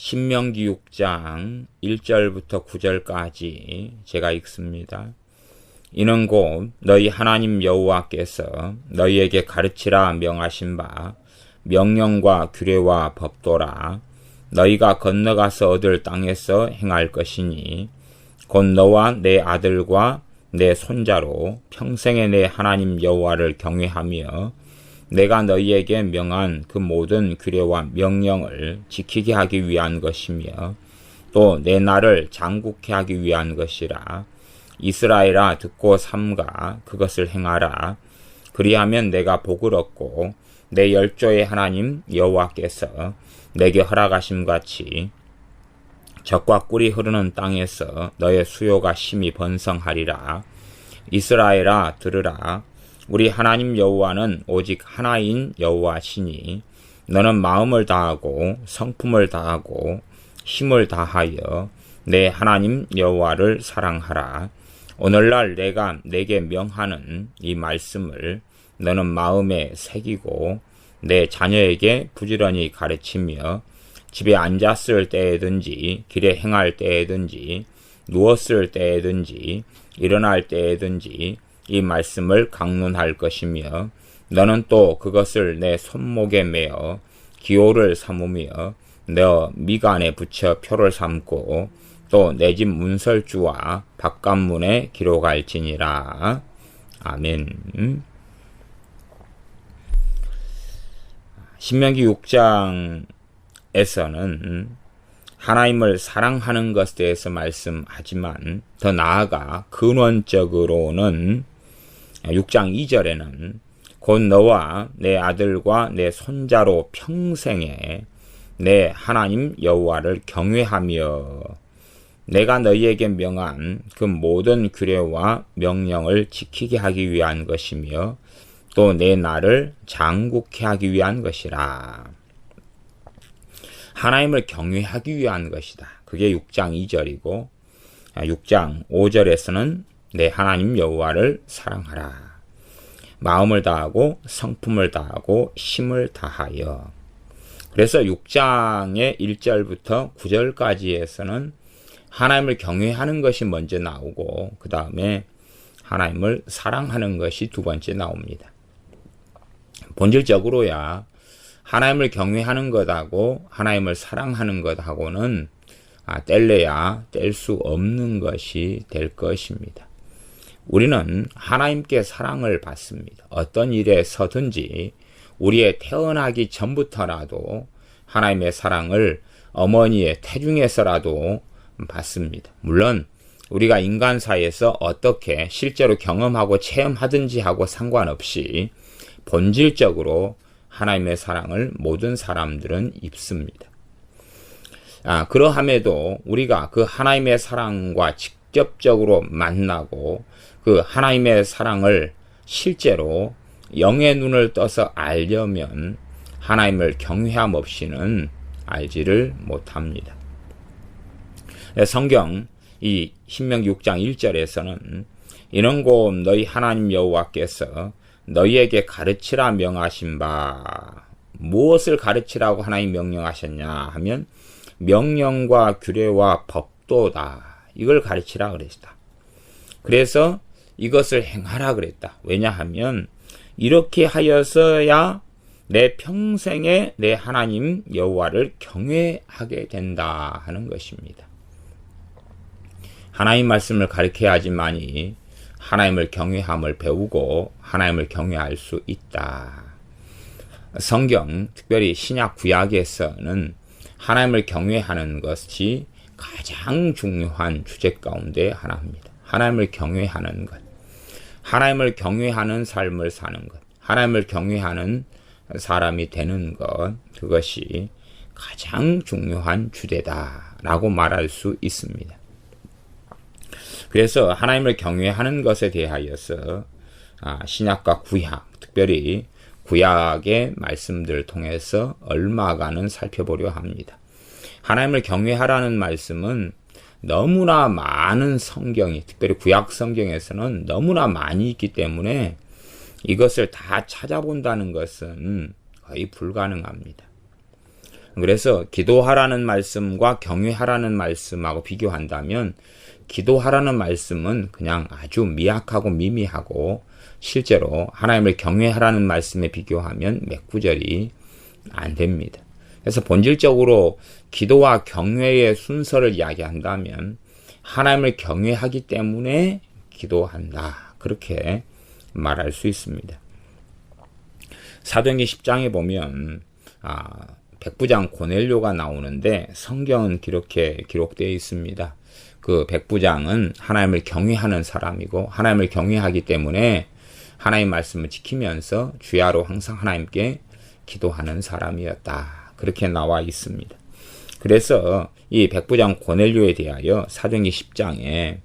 신명기 6장 1절부터 9절까지 제가 읽습니다. 이는 곧 너희 하나님 여호와께서 너희에게 가르치라 명하신 바 명령과 규례와 법도라. 너희가 건너가서 얻을 땅에서 행할 것이니 곧 너와 내 아들과 내 손자로 평생에 내 하나님 여호와를 경외하며 내가 너희에게 명한 그 모든 규례와 명령을 지키게 하기 위한 것이며 또 내 나를 장국케 하기 위한 것이라. 이스라엘아 듣고 삼가 그것을 행하라. 그리하면 내가 복을 얻고 내 열조의 하나님 여호와께서 내게 허락하심같이 젖과 꿀이 흐르는 땅에서 너의 수요가 심히 번성하리라. 이스라엘아 들으라. 우리 하나님 여호와는 오직 하나인 여호와시니 너는 마음을 다하고 성품을 다하고 힘을 다하여 내 하나님 여호와를 사랑하라. 오늘날 내가 내게 명하는 이 말씀을 너는 마음에 새기고 내 자녀에게 부지런히 가르치며 집에 앉았을 때에든지 길에 행할 때에든지 누웠을 때에든지 일어날 때에든지 이 말씀을 강론할 것이며 너는 또 그것을 내 손목에 매어 기호를 삼으며 너 미간에 붙여 표를 삼고 또 내 집 문설주와 바깥문에 기록할지니라. 아멘. 신명기 6장에서는 하나님을 사랑하는 것에 대해서 말씀하지만 더 나아가 근원적으로는 6장 2절에는 곧 너와 내 아들과 내 손자로 평생에 내 하나님 여호와를 경외하며 내가 너희에게 명한 그 모든 규례와 명령을 지키게 하기 위한 것이며 또 내 나를 장국케 하기 위한 것이라. 하나님을 경외하기 위한 것이다. 그게 6장 2절이고 6장 5절에서는 내 하나님 여호와를 사랑하라. 마음을 다하고 성품을 다하고 힘을 다하여. 그래서 6장의 1절부터 9절까지에서는 하나님을 경외하는 것이 먼저 나오고 그 다음에 하나님을 사랑하는 것이 두 번째 나옵니다. 본질적으로야 하나님을 경외하는 것하고 하나님을 사랑하는 것하고는 뗄래야 뗄 수 없는 것이 될 것입니다. 우리는 하나님께 사랑을 받습니다. 어떤 일에 서든지 우리의 태어나기 전부터라도 하나님의 사랑을 어머니의 태중에서라도 받습니다. 물론 우리가 인간 사이에서 어떻게 실제로 경험하고 체험하든지 하고 상관없이 본질적으로 하나님의 사랑을 모든 사람들은 입습니다. 그러함에도 우리가 그 하나님의 사랑과 직접적으로 만나고 그 하나님의 사랑을 실제로 영의 눈을 떠서 알려면 하나님을 경외함 없이는 알지를 못합니다. 성경 이 신명기 6장 1절에서는 이는 곧 너희 하나님 여호와께서 너희에게 가르치라 명하신 바. 무엇을 가르치라고 하나님 명령하셨냐 하면 명령과 규례와 법도다. 이걸 가르치라 그랬다. 그래서 이것을 행하라 그랬다. 왜냐하면 이렇게 하여서야 내 평생에 내 하나님 여호와를 경외하게 된다 하는 것입니다. 하나님 말씀을 가르쳐야 하지만이 하나님을 경외함을 배우고 하나님을 경외할 수 있다. 성경, 특별히 신약 구약에서는 하나님을 경외하는 것이 가장 중요한 주제 가운데 하나입니다. 하나님을 경외하는 것, 하나님을 경외하는 삶을 사는 것, 하나님을 경외하는 사람이 되는 것, 그것이 가장 중요한 주제다라고 말할 수 있습니다. 그래서 하나님을 경외하는 것에 대하여서 신약과 구약, 특별히 구약의 말씀들을 통해서 얼마간은 살펴보려 합니다. 하나님을 경외하라는 말씀은 너무나 많은 성경이, 특별히 구약 성경에서는 너무나 많이 있기 때문에 이것을 다 찾아본다는 것은 거의 불가능합니다. 그래서 기도하라는 말씀과 경외하라는 말씀하고 비교한다면 기도하라는 말씀은 그냥 아주 미약하고 미미하고 실제로 하나님을 경외하라는 말씀에 비교하면 몇 구절이 안 됩니다. 그래서 본질적으로 기도와 경외의 순서를 이야기한다면 하나님을 경외하기 때문에 기도한다. 그렇게 말할 수 있습니다. 사도행전 10장에 보면 백부장 고넬료가 나오는데 성경은 이렇게 기록되어 있습니다. 그 백부장은 하나님을 경외하는 사람이고 하나님을 경외하기 때문에 하나님 말씀을 지키면서 주야로 항상 하나님께 기도하는 사람이었다. 그렇게 나와 있습니다. 그래서 이 백부장 고넬료에 대하여 사도행전 10장에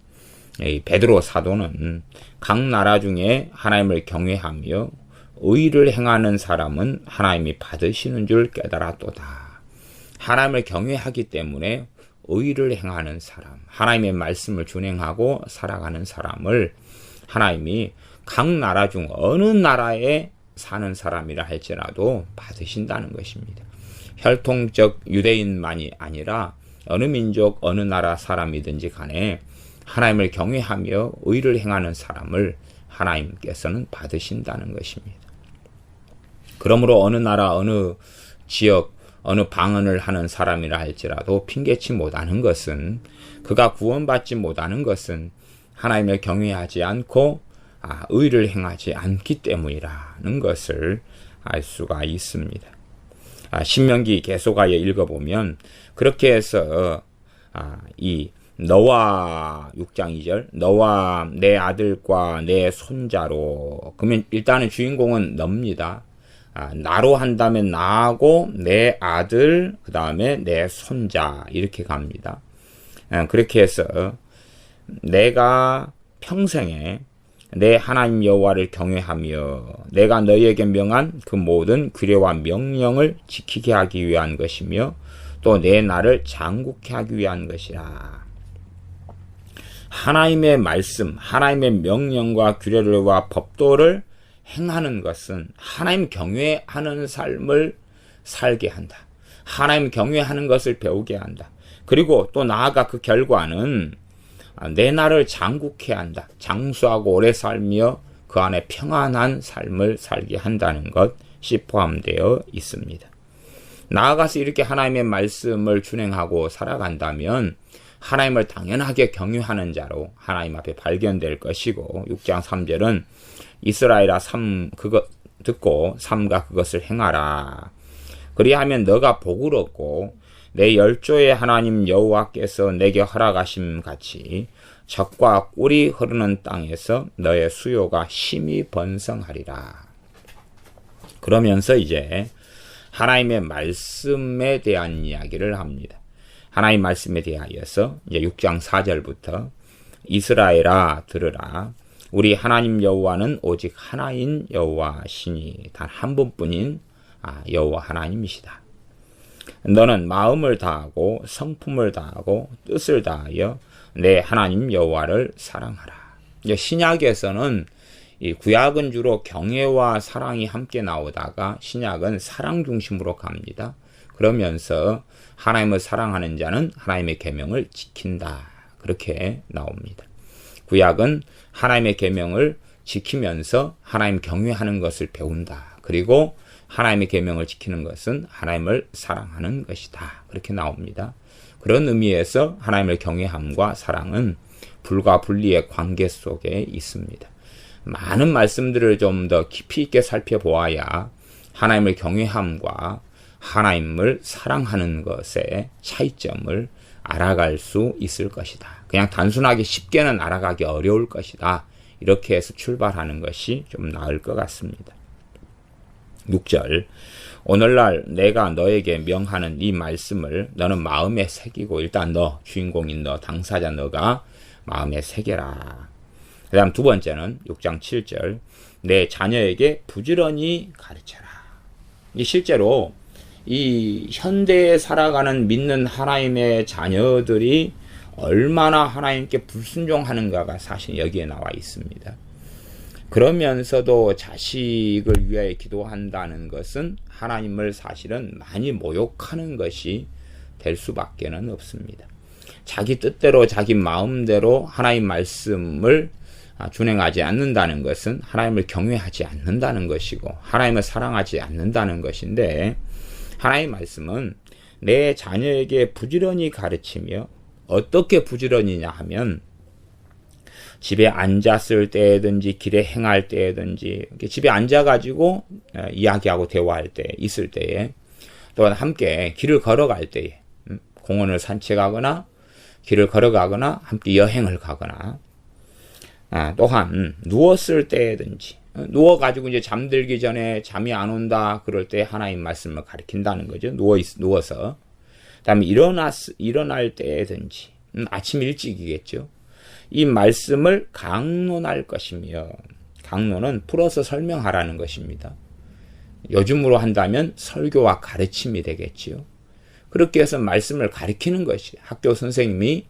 베드로 사도는 각 나라 중에 하나님을 경외하며 의를 행하는 사람은 하나님이 받으시는 줄 깨달았도다. 하나님을 경외하기 때문에 의를 행하는 사람, 하나님의 말씀을 준행하고 살아가는 사람을 하나님이 각 나라 중 어느 나라에 사는 사람이라 할지라도 받으신다는 것입니다. 혈통적 유대인만이 아니라 어느 민족, 어느 나라 사람이든지 간에 하나님을 경외하며 의를 행하는 사람을 하나님께서는 받으신다는 것입니다. 그러므로 어느 나라, 어느 지역, 어느 방언을 하는 사람이라 할지라도 핑계치 못하는 것은, 그가 구원받지 못하는 것은 하나님을 경외하지 않고 의를 행하지 않기 때문이라는 것을 알 수가 있습니다. 신명기 계속하여 읽어보면 그렇게 해서 이 너와 6장 2절 너와 내 아들과 내 손자로, 그러면 일단은 주인공은 너입니다. 나로 한다면 나하고 내 아들, 그 다음에 내 손자 이렇게 갑니다. 그렇게 해서 내가 평생에 내 하나님 여호와를 경외하며 내가 너희에게 명한 그 모든 규례와 명령을 지키게 하기 위한 것이며 또 내 나를 장국케 하기 위한 것이라. 하나님의 말씀, 하나님의 명령과 규례와 법도를 행하는 것은 하나님 경외하는 삶을 살게 한다. 하나님 경외하는 것을 배우게 한다. 그리고 또 나아가 그 결과는 내 나를 장국케 한다. 장수하고 오래 살며 그 안에 평안한 삶을 살게 한다는 것이 포함되어 있습니다. 나아가서 이렇게 하나님의 말씀을 준행하고 살아간다면 하나님을 당연하게 경외하는 자로 하나님 앞에 발견될 것이고, 6장 3절은 이스라엘아 그것 듣고 삼가 그것을 행하라. 그리하면 너가 복을 얻고 내 열조의 하나님 여호와께서 내게 허락하심 같이 젖과 꿀이 흐르는 땅에서 너의 수요가 심히 번성하리라. 그러면서 이제 하나님의 말씀에 대한 이야기를 합니다. 하나님 말씀에 대하여서 이제 6장 4절부터 이스라엘아 들으라. 우리 하나님 여호와는 오직 하나인 여호와시니 단 한 분뿐인 여호와 하나님이시다. 너는 마음을 다하고 성품을 다하고 뜻을 다하여 내 하나님 여호와를 사랑하라. 신약에서는 이 구약은 주로 경외와 사랑이 함께 나오다가 신약은 사랑 중심으로 갑니다. 그러면서 하나님을 사랑하는 자는 하나님의 계명을 지킨다. 그렇게 나옵니다. 구약은 하나님의 계명을 지키면서 하나님 경외하는 것을 배운다. 그리고 하나님의 계명을 지키는 것은 하나님을 사랑하는 것이다. 그렇게 나옵니다. 그런 의미에서 하나님을 경외함과 사랑은 불과 분리의 관계 속에 있습니다. 많은 말씀들을 좀 더 깊이 있게 살펴보아야 하나님을 경외함과 하나님을 사랑하는 것의 차이점을 알아갈 수 있을 것이다. 그냥 단순하게 쉽게는 알아가기 어려울 것이다. 이렇게 해서 출발하는 것이 좀 나을 것 같습니다. 6절 오늘날 내가 너에게 명하는 이 말씀을 너는 마음에 새기고, 일단 너, 주인공인 너, 당사자 너가 마음에 새겨라. 그 다음 두 번째는 6장 7절 내 자녀에게 부지런히 가르쳐라. 실제로 이 현대에 살아가는 믿는 하나님의 자녀들이 얼마나 하나님께 불순종하는가가 사실 여기에 나와 있습니다. 그러면서도 자식을 위하여 기도한다는 것은 하나님을 사실은 많이 모욕하는 것이 될 수밖에는 없습니다. 자기 뜻대로 자기 마음대로 하나님 말씀을 준행하지 않는다는 것은 하나님을 경외하지 않는다는 것이고 하나님을 사랑하지 않는다는 것인데, 하나님 말씀은 내 자녀에게 부지런히 가르치며, 어떻게 부지런히냐 하면 집에 앉았을 때든지 길에 행할 때든지 집에 앉아가지고 이야기하고 대화할 때 있을 때에, 또한 함께 길을 걸어갈 때에, 공원을 산책하거나 길을 걸어가거나 함께 여행을 가거나, 또한 누웠을 때든지, 누워가지고 이제 잠들기 전에 잠이 안 온다 그럴 때 하나님 말씀을 가르친다는 거죠. 누워서. 그다음에 일어날 때든지, 아침 일찍이겠죠. 이 말씀을 강론할 것이며, 강론은 풀어서 설명하라는 것입니다. 요즘으로 한다면 설교와 가르침이 되겠지요. 그렇게 해서 말씀을 가르치는 것이, 학교 선생님이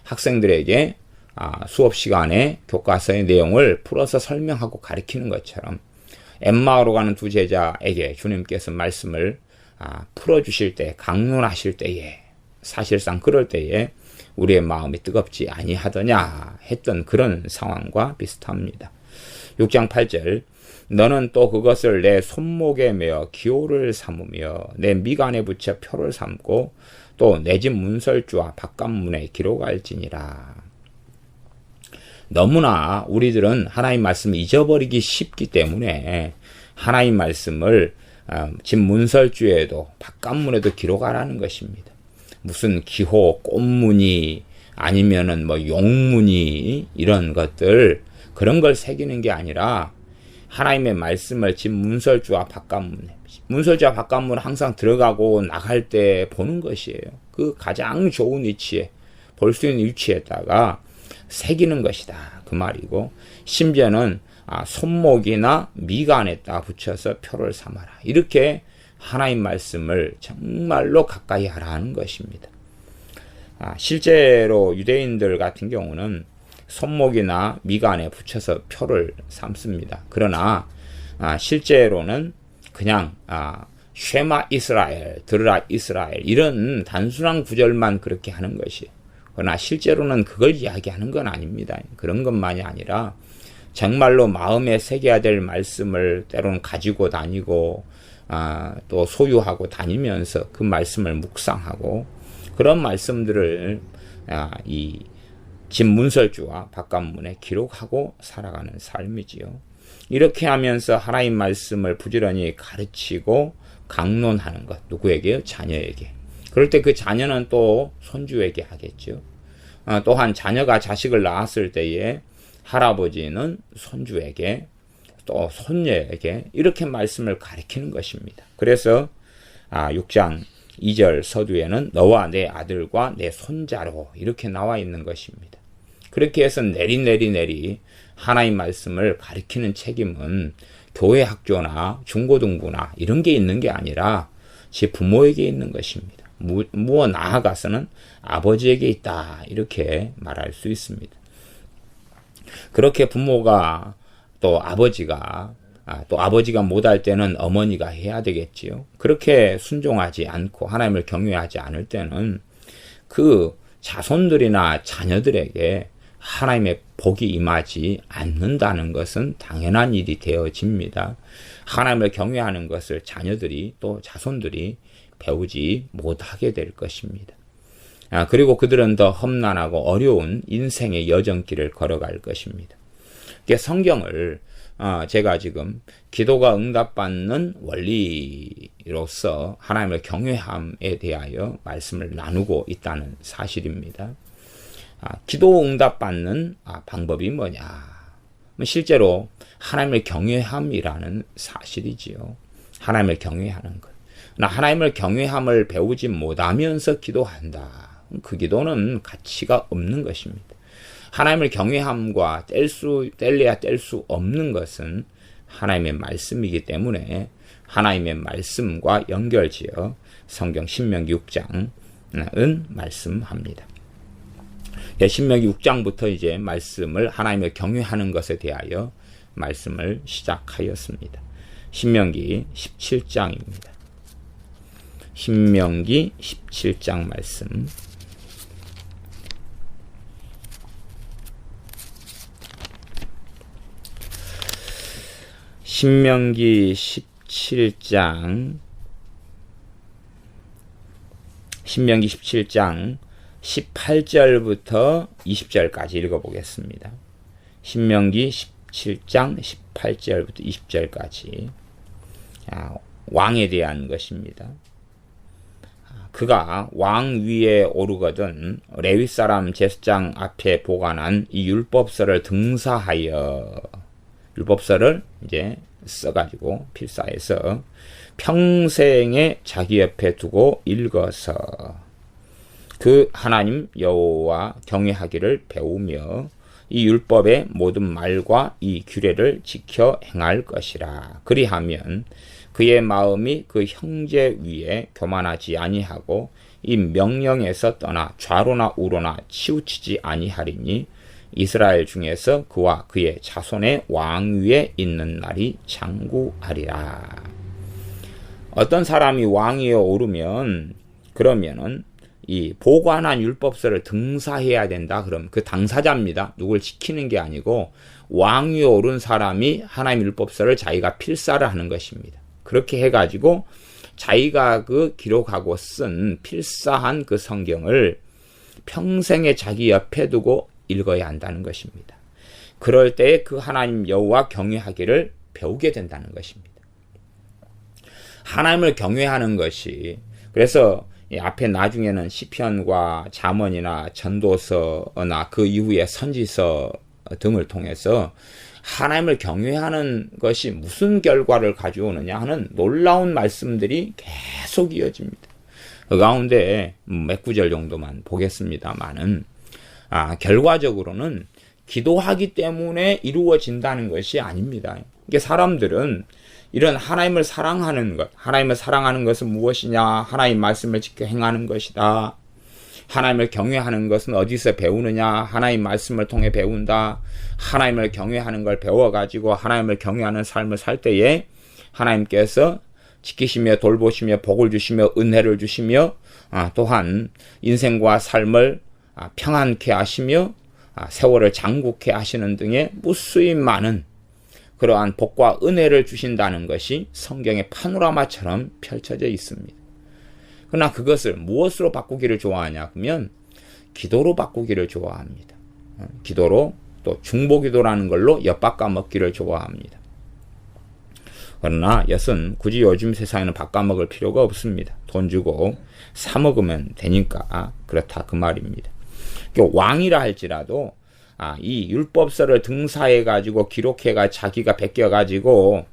학생들에게 수업 시간에 교과서의 내용을 풀어서 설명하고 가르치는 것처럼 엠마오로 가는 두 제자에게 주님께서 말씀을 풀어주실 때, 강론하실 때에, 사실상 그럴 때에 우리의 마음이 뜨겁지 아니하더냐 했던 그런 상황과 비슷합니다. 6장 8절, 너는 또 그것을 내 손목에 메어 기호를 삼으며 내 미간에 붙여 표를 삼고 또 내 집 문설주와 바깥문에 기록할지니라. 너무나 우리들은 하나님 말씀을 잊어버리기 쉽기 때문에 하나님 말씀을 집 문설주에도 바깥문에도 기록하라는 것입니다. 무슨 기호, 꽃무늬 아니면은 뭐 용무늬 이런 것들, 그런 걸 새기는 게 아니라 하나님의 말씀을 집 문설주와 바깥문에, 문설주와 바깥문은 항상 들어가고 나갈 때 보는 것이에요. 그 가장 좋은 위치에, 볼 수 있는 위치에다가 새기는 것이다 그 말이고, 심지어는 손목이나 미간에다 붙여서 표를 삼아라, 이렇게 하나님 말씀을 정말로 가까이 하라는 것입니다. 실제로 유대인들 같은 경우는 손목이나 미간에 붙여서 표를 삼습니다. 그러나 실제로는 그냥 쉐마 이스라엘, 들으라 이스라엘, 이런 단순한 구절만 그렇게 하는 것이에요. 그러나 실제로는 그걸 이야기하는 건 아닙니다. 그런 것만이 아니라 정말로 마음에 새겨야 될 말씀을 때로는 가지고 다니고 또 소유하고 다니면서 그 말씀을 묵상하고, 그런 말씀들을 이 집 문설주와 바깥문에 기록하고 살아가는 삶이지요. 이렇게 하면서 하나님 말씀을 부지런히 가르치고 강론하는 것, 누구에게요? 자녀에게. 그럴 때 그 자녀는 또 손주에게 하겠죠. 또한 자녀가 자식을 낳았을 때에 할아버지는 손주에게, 또 손녀에게 이렇게 말씀을 가르치는 것입니다. 그래서 6장 2절 서두에는 너와 내 아들과 내 손자로 이렇게 나와 있는 것입니다. 그렇게 해서 내리 하나님 말씀을 가르치는 책임은 교회 학교나 중고등부나 이런 게 있는 게 아니라 제 부모에게 있는 것입니다. 무엇 나아가서는 아버지에게 있다, 이렇게 말할 수 있습니다. 그렇게 부모가 또 아버지가 못할 때는 어머니가 해야 되겠지요. 그렇게 순종하지 않고 하나님을 경외하지 않을 때는 그 자손들이나 자녀들에게 하나님의 복이 임하지 않는다는 것은 당연한 일이 되어집니다. 하나님을 경외하는 것을 자녀들이 또 자손들이 배우지 못하게 될 것입니다. 그리고 그들은 더 험난하고 어려운 인생의 여정길을 걸어갈 것입니다. 성경을 제가 지금 기도가 응답받는 원리로서 하나님을 경외함에 대하여 말씀을 나누고 있다는 사실입니다. 기도 응답받는 방법이 뭐냐? 실제로 하나님을 경외함이라는 사실이지요. 하나님을 경외하는 것. 하나님을 경외함을 배우지 못하면서 기도한다. 그 기도는 가치가 없는 것입니다. 하나님을 경외함과 뗄래야 뗄 수 없는 것은 하나님의 말씀이기 때문에 하나님의 말씀과 연결지어 성경 신명기 6장은 말씀합니다. 신명기 6장부터 이제 말씀을, 하나님을 경외하는 것에 대하여 말씀을 시작하였습니다. 신명기 17장입니다. 신명기 17장 말씀. 신명기 17장 18절부터 20절까지 읽어보겠습니다. 신명기 17장 18절부터 20절까지 왕에 대한 것입니다. 그가 왕 위에 오르거든 레위 사람 제사장 앞에 보관한 이 율법서를 등사하여 율법서를 이제 써가지고 필사해서 평생에 자기 옆에 두고 읽어서 그 하나님 여호와 경외하기를 배우며 이 율법의 모든 말과 이 규례를 지켜 행할 것이라. 그리하면 그의 마음이 그 형제 위에 교만하지 아니하고 이 명령에서 떠나 좌로나 우로나 치우치지 아니하리니 이스라엘 중에서 그와 그의 자손의 왕 위에 있는 날이 장구하리라. 어떤 사람이 왕 위에 오르면 그러면은 이 보관한 율법서를 등사해야 된다. 그럼 그 당사자입니다. 누굴 지키는 게 아니고 왕 위에 오른 사람이 하나님 율법서를 자기가 필사를 하는 것입니다. 그렇게 해가지고 자기가 그 기록하고 쓴 필사한 그 성경을 평생에 자기 옆에 두고 읽어야 한다는 것입니다. 그럴 때에 그 하나님 여호와 경외하기를 배우게 된다는 것입니다. 하나님을 경외하는 것이 그래서 앞에 나중에는 시편과 잠언이나 전도서나 그 이후에 선지서 등을 통해서 하나님을 경외하는 것이 무슨 결과를 가져오느냐 하는 놀라운 말씀들이 계속 이어집니다. 그 가운데 몇 구절 정도만 보겠습니다만은 결과적으로는 기도하기 때문에 이루어진다는 것이 아닙니다. 이게 사람들은 이런 하나님을 사랑하는 것, 하나님을 사랑하는 것은 무엇이냐? 하나님 말씀을 지켜 행하는 것이다. 하나님을 경외하는 것은 어디서 배우느냐? 하나님 말씀을 통해 배운다. 하나님을 경외하는 걸 배워가지고 하나님을 경외하는 삶을 살 때에 하나님께서 지키시며 돌보시며 복을 주시며 은혜를 주시며 또한 인생과 삶을 평안케 하시며 세월을 장구케 하시는 등의 무수히 많은 그러한 복과 은혜를 주신다는 것이 성경의 파노라마처럼 펼쳐져 있습니다. 그러나 그것을 무엇으로 바꾸기를 좋아하냐 그러면 기도로 바꾸기를 좋아합니다. 기도로 또 중보기도라는 걸로 엿바꿔 먹기를 좋아합니다. 그러나 엿은 굳이 요즘 세상에는 바꿔 먹을 필요가 없습니다. 돈 주고 사 먹으면 되니까 그렇다 그 말입니다. 왕이라 할지라도 이 율법서를 등사해가지고 기록해가 자기가 베껴가지고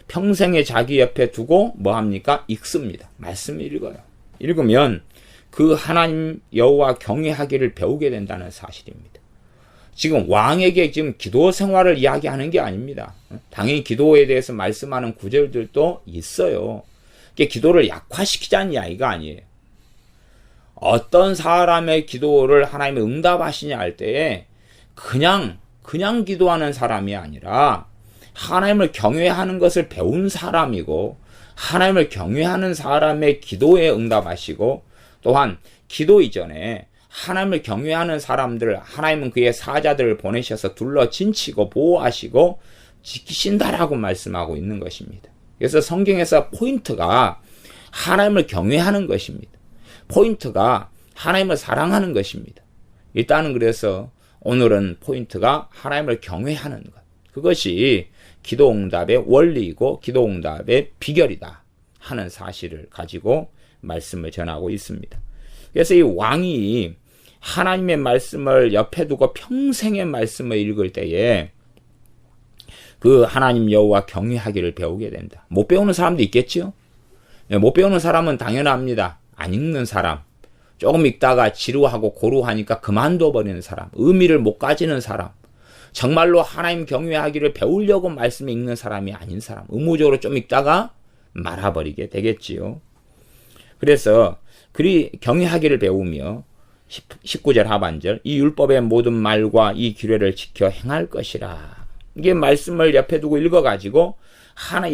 평생에 자기 옆에 두고 뭐합니까? 읽습니다. 말씀을 읽어요. 읽으면 그 하나님 여호와 경외하기를 배우게 된다는 사실입니다. 지금 왕에게 지금 기도 생활을 이야기하는 게 아닙니다. 당연히 기도에 대해서 말씀하는 구절들도 있어요. 기도를 약화시키자는 이야기가 아니에요. 어떤 사람의 기도를 하나님이 응답하시냐 할 때에 그냥 기도하는 사람이 아니라 하나님을 경외하는 것을 배운 사람이고 하나님을 경외하는 사람의 기도에 응답하시고 또한 기도 이전에 하나님을 경외하는 사람들 하나님은 그의 사자들을 보내셔서 둘러 진치고 보호하시고 지키신다라고 말씀하고 있는 것입니다. 그래서 성경에서 포인트가 하나님을 경외하는 것입니다. 포인트가 하나님을 사랑하는 것입니다. 일단은 그래서 오늘은 포인트가 하나님을 경외하는 것. 그것이 기도응답의 원리이고 기도응답의 비결이다 하는 사실을 가지고 말씀을 전하고 있습니다. 그래서 이 왕이 하나님의 말씀을 옆에 두고 평생의 말씀을 읽을 때에 그 하나님 여호와 경외하기를 배우게 된다. 못 배우는 사람도 있겠죠? 못 배우는 사람은 당연합니다. 안 읽는 사람, 조금 읽다가 지루하고 고루하니까 그만둬 버리는 사람, 의미를 못 가지는 사람, 정말로 하나님 경외하기를 배우려고 말씀을 읽는 사람이 아닌 사람, 의무적으로 좀 읽다가 말아버리게 되겠지요. 그래서 그리 경외하기를 배우며 19절 하반절 이 율법의 모든 말과 이 규례를 지켜 행할 것이라. 이게 말씀을 옆에 두고 읽어가지고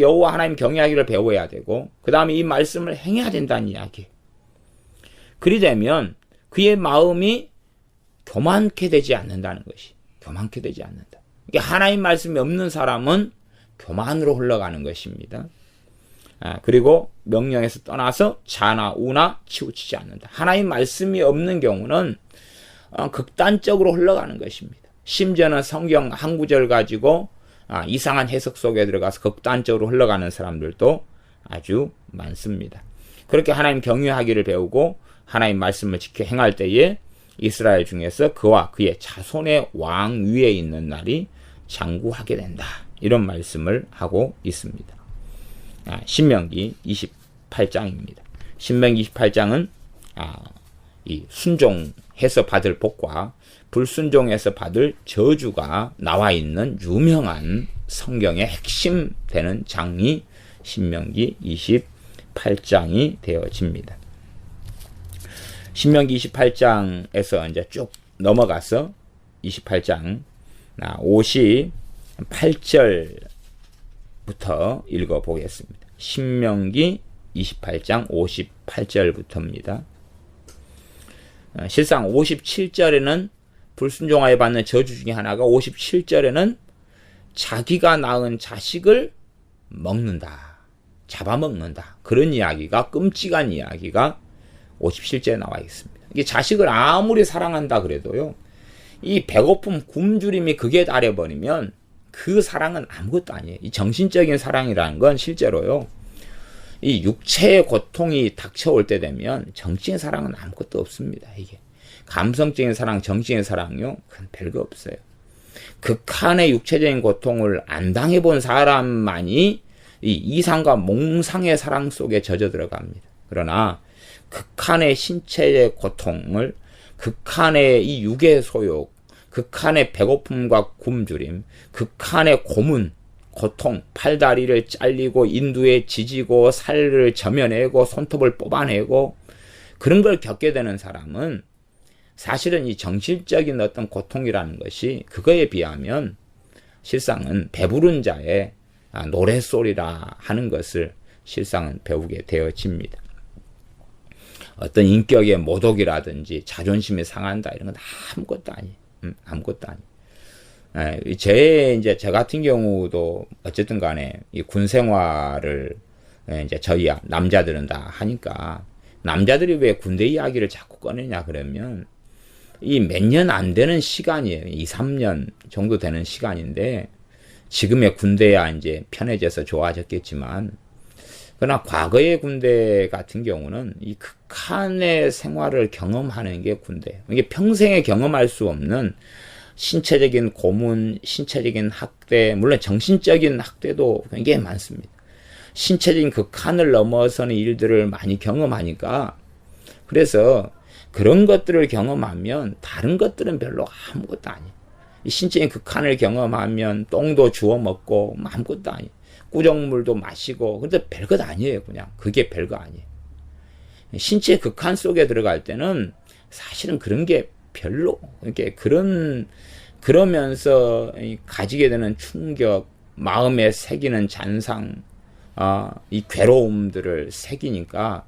여호와 하나님 경외하기를 배워야 되고 그 다음에 이 말씀을 행해야 된다는 이야기. 그리 되면 그의 마음이 교만케 되지 않는다는 것이. 교만케 되지 않는다. 이게 하나님 말씀이 없는 사람은 교만으로 흘러가는 것입니다. 그리고 명령에서 떠나서 자나 우나 치우치지 않는다. 하나님 말씀이 없는 경우는 극단적으로 흘러가는 것입니다. 심지어는 성경 한 구절 가지고 이상한 해석 속에 들어가서 극단적으로 흘러가는 사람들도 아주 많습니다. 그렇게 하나님 경외하기를 배우고 하나님 말씀을 지켜 행할 때에 이스라엘 중에서 그와 그의 자손의 왕 위에 있는 날이 장구하게 된다. 이런 말씀을 하고 있습니다. 신명기 28장입니다. 신명기 28장은 이 순종해서 받을 복과 불순종해서 받을 저주가 나와 있는 유명한 성경의 핵심 되는 장이 신명기 28장이 되어집니다. 신명기 28장에서 이제 쭉 넘어가서 28장 58절부터 읽어보겠습니다. 신명기 28장 58절부터입니다. 실상 57절에는 불순종하여 받는 저주 중에 하나가 57절에는 자기가 낳은 자식을 먹는다. 잡아먹는다. 그런 이야기가, 끔찍한 이야기가 57절에 나와 있습니다. 이게 자식을 아무리 사랑한다 그래도요, 이 배고픔 굶주림이 극에 달해버리면 그 사랑은 아무것도 아니에요. 이 정신적인 사랑이라는 건 실제로요, 이 육체의 고통이 닥쳐올 때 되면 정신의 사랑은 아무것도 없습니다. 이게 감성적인 사랑, 정신의 사랑요, 그건 별거 없어요. 극한의 육체적인 고통을 안 당해본 사람만이 이 이상과 몽상의 사랑 속에 젖어 들어갑니다. 그러나 극한의 신체의 고통을, 극한의 이 육의 소욕, 극한의 배고픔과 굶주림, 극한의 고문, 고통, 팔다리를 잘리고 인두에 지지고 살을 저며내고 손톱을 뽑아내고 그런 걸 겪게 되는 사람은 사실은 이 정신적인 어떤 고통이라는 것이 그거에 비하면 실상은 배부른 자의 노랫소리라 하는 것을 실상은 배우게 되어집니다. 어떤 인격의 모독이라든지 자존심이 상한다 이런 건 아무것도 아니에요. 아무것도 아니에요. 저 같은 경우도 어쨌든 간에 이 군 생활을 이제 저희 남자들은 다 하니까, 남자들이 왜 군대 이야기를 자꾸 꺼내냐 그러면 이 몇 년 안 되는 시간이에요. 2, 3년 정도 되는 시간인데 지금의 군대야 이제 편해져서 좋아졌겠지만, 그러나 과거의 군대 같은 경우는 이 극한의 생활을 경험하는 게 군대예요. 이게 평생에 경험할 수 없는 신체적인 고문, 신체적인 학대, 물론 정신적인 학대도 굉장히 많습니다. 신체적인 극한을 넘어서는 일들을 많이 경험하니까, 그래서 그런 것들을 경험하면 다른 것들은 별로 아무것도 아니에요. 신체적인 극한을 경험하면 똥도 주워 먹고 아무것도 아니에요. 꾸정물도 마시고, 근데 별것 아니에요. 그냥 그게 별거 아니에요. 신체의 극한 속에 들어갈 때는 사실은 그런 게 별로, 이렇게 그러면서 가지게 되는 충격, 마음에 새기는 잔상, 이 괴로움들을 새기니까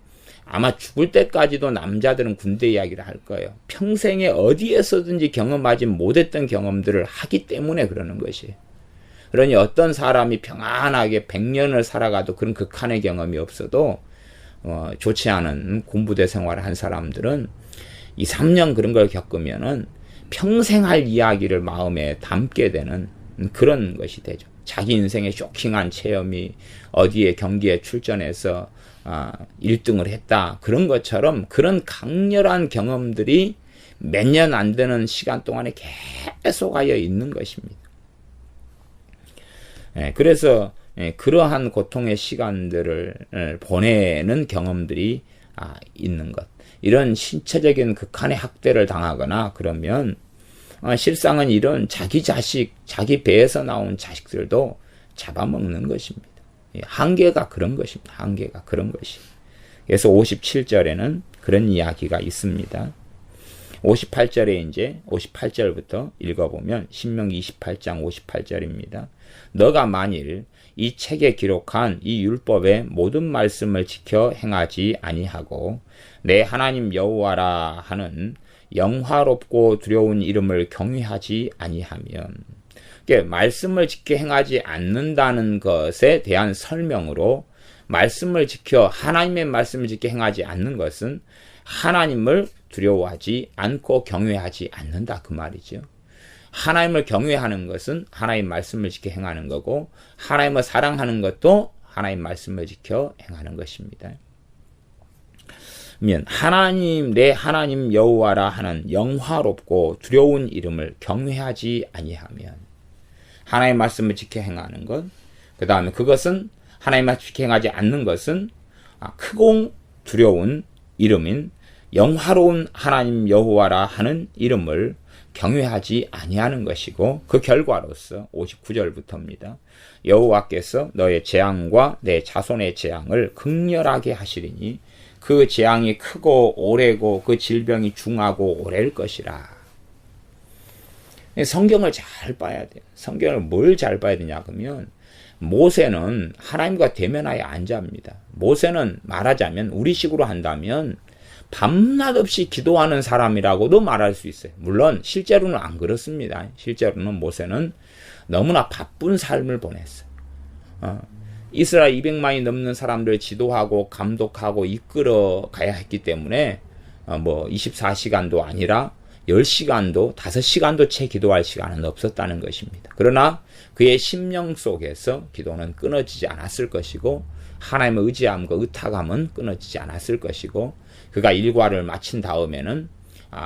아마 죽을 때까지도 남자들은 군대 이야기를 할 거예요. 평생에 어디에서든지 경험하지 못했던 경험들을 하기 때문에 그러는 것이에요. 그러니 어떤 사람이 평안하게 100년을 살아가도 그런 극한의 경험이 없어도 좋지 않은 군부대 생활을 한 사람들은 2, 3년 그런 걸 겪으면은 평생 할 이야기를 마음에 담게 되는 그런 것이 되죠. 자기 인생의 쇼킹한 체험이 어디에 경기에 출전해서 1등을 했다. 그런 것처럼 그런 강렬한 경험들이 몇 년 안 되는 시간 동안에 계속하여 있는 것입니다. 그래서 그러한 고통의 시간들을 보내는 경험들이 있는 것. 이런 신체적인 극한의 학대를 당하거나 그러면 실상은 이런 자기 자식, 자기 배에서 나온 자식들도 잡아먹는 것입니다. 한계가 그런 것입니다. 한계가 그런 것이. 그래서 57절에는 그런 이야기가 있습니다. 58절에 이제 58절부터 읽어보면 신명기 28장 58절입니다. 너가 만일 이 책에 기록한 이 율법의 모든 말씀을 지켜 행하지 아니하고 내 하나님 여호와라 하는 영화롭고 두려운 이름을 경외하지 아니하면, 말씀을 지켜 행하지 않는다는 것에 대한 설명으로, 말씀을 지켜 하나님의 말씀을 지켜 행하지 않는 것은 하나님을 두려워하지 않고 경외하지 않는다 그 말이죠. 하나님을 경외하는 것은 하나님 말씀을 지켜 행하는 거고, 하나님을 사랑하는 것도 하나님 말씀을 지켜 행하는 것입니다. 하나님 내 하나님 여호와라 하는 영화롭고 두려운 이름을 경외하지 아니하면, 하나님 말씀을 지켜 행하는 것, 그 다음에 그것은 하나님 말씀을 지켜 행하지 않는 것은 크고 두려운 이름인 영화로운 하나님 여호와라 하는 이름을 경외하지 아니하는 것이고, 그 결과로서 59절부터입니다. 여호와께서 너의 재앙과 내 자손의 재앙을 극렬하게 하시리니 그 재앙이 크고 오래고 그 질병이 중하고 오래일 것이라. 성경을 잘 봐야 돼요. 성경을 뭘 잘 봐야 되냐 그러면, 모세는 하나님과 대면하여 앉아합니다. 모세는 말하자면, 우리식으로 한다면 밤낮 없이 기도하는 사람이라고도 말할 수 있어요. 물론 실제로는 안 그렇습니다. 실제로는 모세는 너무나 바쁜 삶을 보냈어요. 이스라엘 200만이 넘는 사람들 지도하고 감독하고 이끌어 가야 했기 때문에 24시간도 아니라 10시간도 5시간도 채 기도할 시간은 없었다는 것입니다. 그러나 그의 심령 속에서 기도는 끊어지지 않았을 것이고, 하나님을 의지함과 의탁함은 끊어지지 않았을 것이고, 그가 일과를 마친 다음에는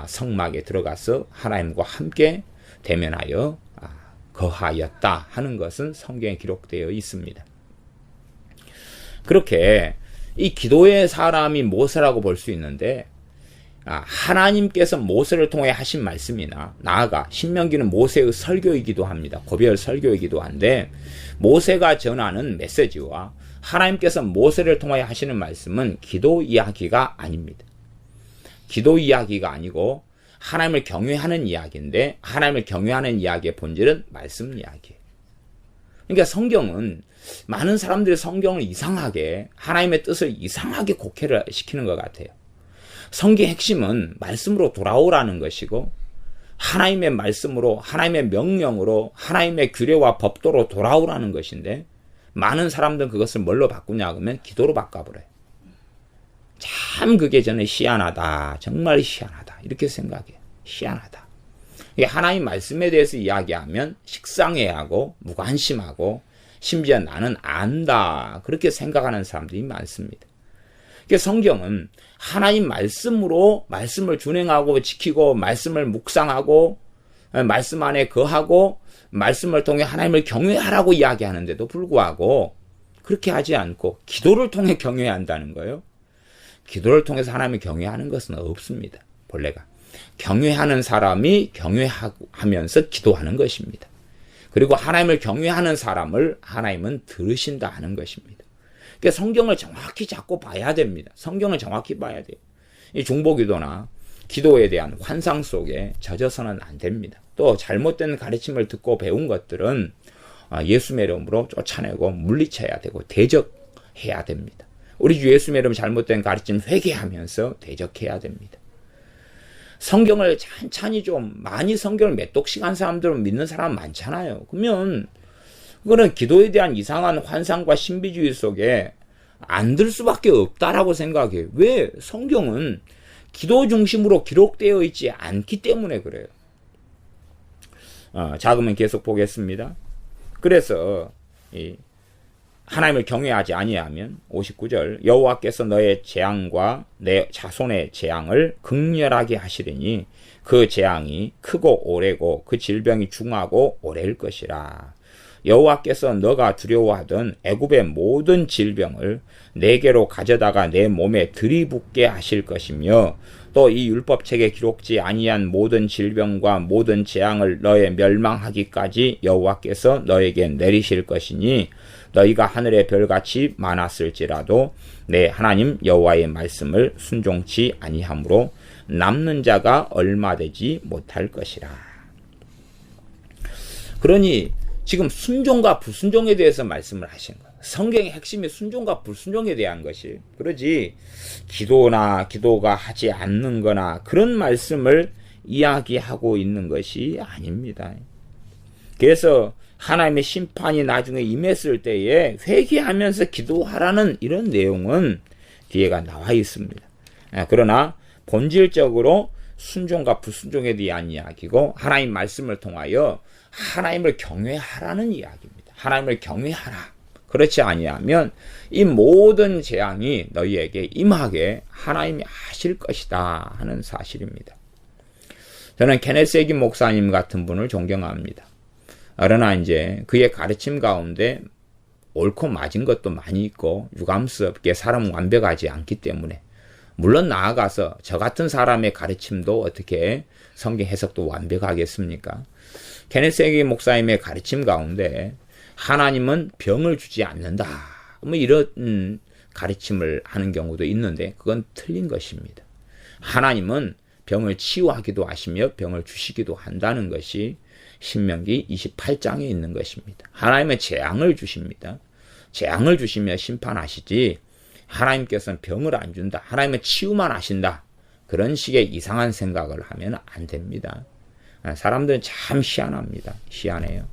성막에 들어가서 하나님과 함께 대면하여 거하였다 하는 것은 성경에 기록되어 있습니다. 그렇게 이 기도의 사람이 모세라고 볼 수 있는데, 하나님께서 모세를 통해 하신 말씀이나, 나아가 신명기는 모세의 설교이기도 합니다. 고별 설교이기도 한데, 모세가 전하는 메시지와 하나님께서 모세를 통해 하시는 말씀은 기도 이야기가 아닙니다. 기도 이야기가 아니고 하나님을 경외하는 이야기인데, 하나님을 경외하는 이야기의 본질은 말씀 이야기예요. 그러니까 성경은, 많은 사람들이 성경을 이상하게, 하나님의 뜻을 이상하게 곡해를 시키는 것 같아요. 성경의 핵심은 말씀으로 돌아오라는 것이고, 하나님의 말씀으로, 하나님의 명령으로, 하나님의 규례와 법도로 돌아오라는 것인데, 많은 사람들은 그것을 뭘로 바꾸냐 그러면 기도로 바꿔버려요. 참 그게 저는 희한하다. 정말 희한하다. 이렇게 생각해요. 희한하다. 하나님 말씀에 대해서 이야기하면 식상해하고 무관심하고, 심지어 나는 안다, 그렇게 생각하는 사람들이 많습니다. 성경은 하나님 말씀으로 말씀을 준행하고 지키고, 말씀을 묵상하고, 말씀 안에 거하고, 말씀을 통해 하나님을 경외하라고 이야기하는데도 불구하고 그렇게 하지 않고 기도를 통해 경외한다는 거예요. 기도를 통해서 하나님을 경외하는 것은 없습니다. 본래가 경외하는 사람이 경외하면서 기도하는 것입니다. 그리고 하나님을 경외하는 사람을 하나님은 들으신다 하는 것입니다. 그러니까 성경을 정확히 잡고 봐야 됩니다. 성경을 정확히 봐야 돼요. 이 중보기도나 기도에 대한 환상 속에 젖어서는 안 됩니다. 또 잘못된 가르침을 듣고 배운 것들은 예수의 이름으로 쫓아내고 물리쳐야 되고 대적해야 됩니다. 우리 주 예수의 이름 잘못된 가르침 회개하면서 대적해야 됩니다. 성경을 찬찬히 좀, 많이 성경을 몇 독씩 한 사람들은 믿는 사람 많잖아요. 그러면 그거는 기도에 대한 이상한 환상과 신비주의 속에 안 들 수밖에 없다라고 생각해요. 왜? 성경은 기도 중심으로 기록되어 있지 않기 때문에 그래요. 그러면 계속 보겠습니다. 그래서 하나님을 경외하지 아니하면 59절, 여호와께서 너의 재앙과 내 자손의 재앙을 극렬하게 하시리니 그 재앙이 크고 오래고 그 질병이 중하고 오래일 것이라. 여호와께서 너가 두려워하던 애굽의 모든 질병을 내게로 가져다가 내 몸에 들이붓게 하실 것이며, 또 이 율법책에 기록지 아니한 모든 질병과 모든 재앙을 너의 멸망하기까지 여호와께서 너에게 내리실 것이니, 너희가 하늘의 별같이 많았을지라도 내 하나님 여호와의 말씀을 순종치 아니하므로 남는 자가 얼마 되지 못할 것이라. 그러니 지금 순종과 불순종에 대해서 말씀을 하신 거예요. 성경의 핵심이 순종과 불순종에 대한 것이, 그러지 기도가 하지 않는 거나 그런 말씀을 이야기하고 있는 것이 아닙니다. 그래서 하나님의 심판이 나중에 임했을 때에 회개하면서 기도하라는 이런 내용은 뒤에가 나와 있습니다. 그러나 본질적으로 순종과 불순종에 대한 이야기고, 하나님 말씀을 통하여 하나님을 경외하라는 이야기입니다. 하나님을 경외하라. 그렇지 아니하면 이 모든 재앙이 너희에게 임하게 하나님이 하실 것이다 하는 사실입니다. 저는 케네스 해긴 목사님 같은 분을 존경합니다. 그러나 이제 그의 가르침 가운데 옳고 맞은 것도 많이 있고 유감스럽게 사람은 완벽하지 않기 때문에, 물론 나아가서 저 같은 사람의 가르침도 어떻게 성경 해석도 완벽하겠습니까? 케네스 해긴 목사님의 가르침 가운데 하나님은 병을 주지 않는다, 뭐 이런 가르침을 하는 경우도 있는데 그건 틀린 것입니다. 하나님은 병을 치유하기도 하시며 병을 주시기도 한다는 것이 신명기 28장에 있는 것입니다. 하나님은 재앙을 주십니다. 재앙을 주시며 심판하시지 하나님께서는 병을 안 준다, 하나님은 치유만 하신다, 그런 식의 이상한 생각을 하면 안 됩니다. 사람들은 참 희한합니다. 희한해요.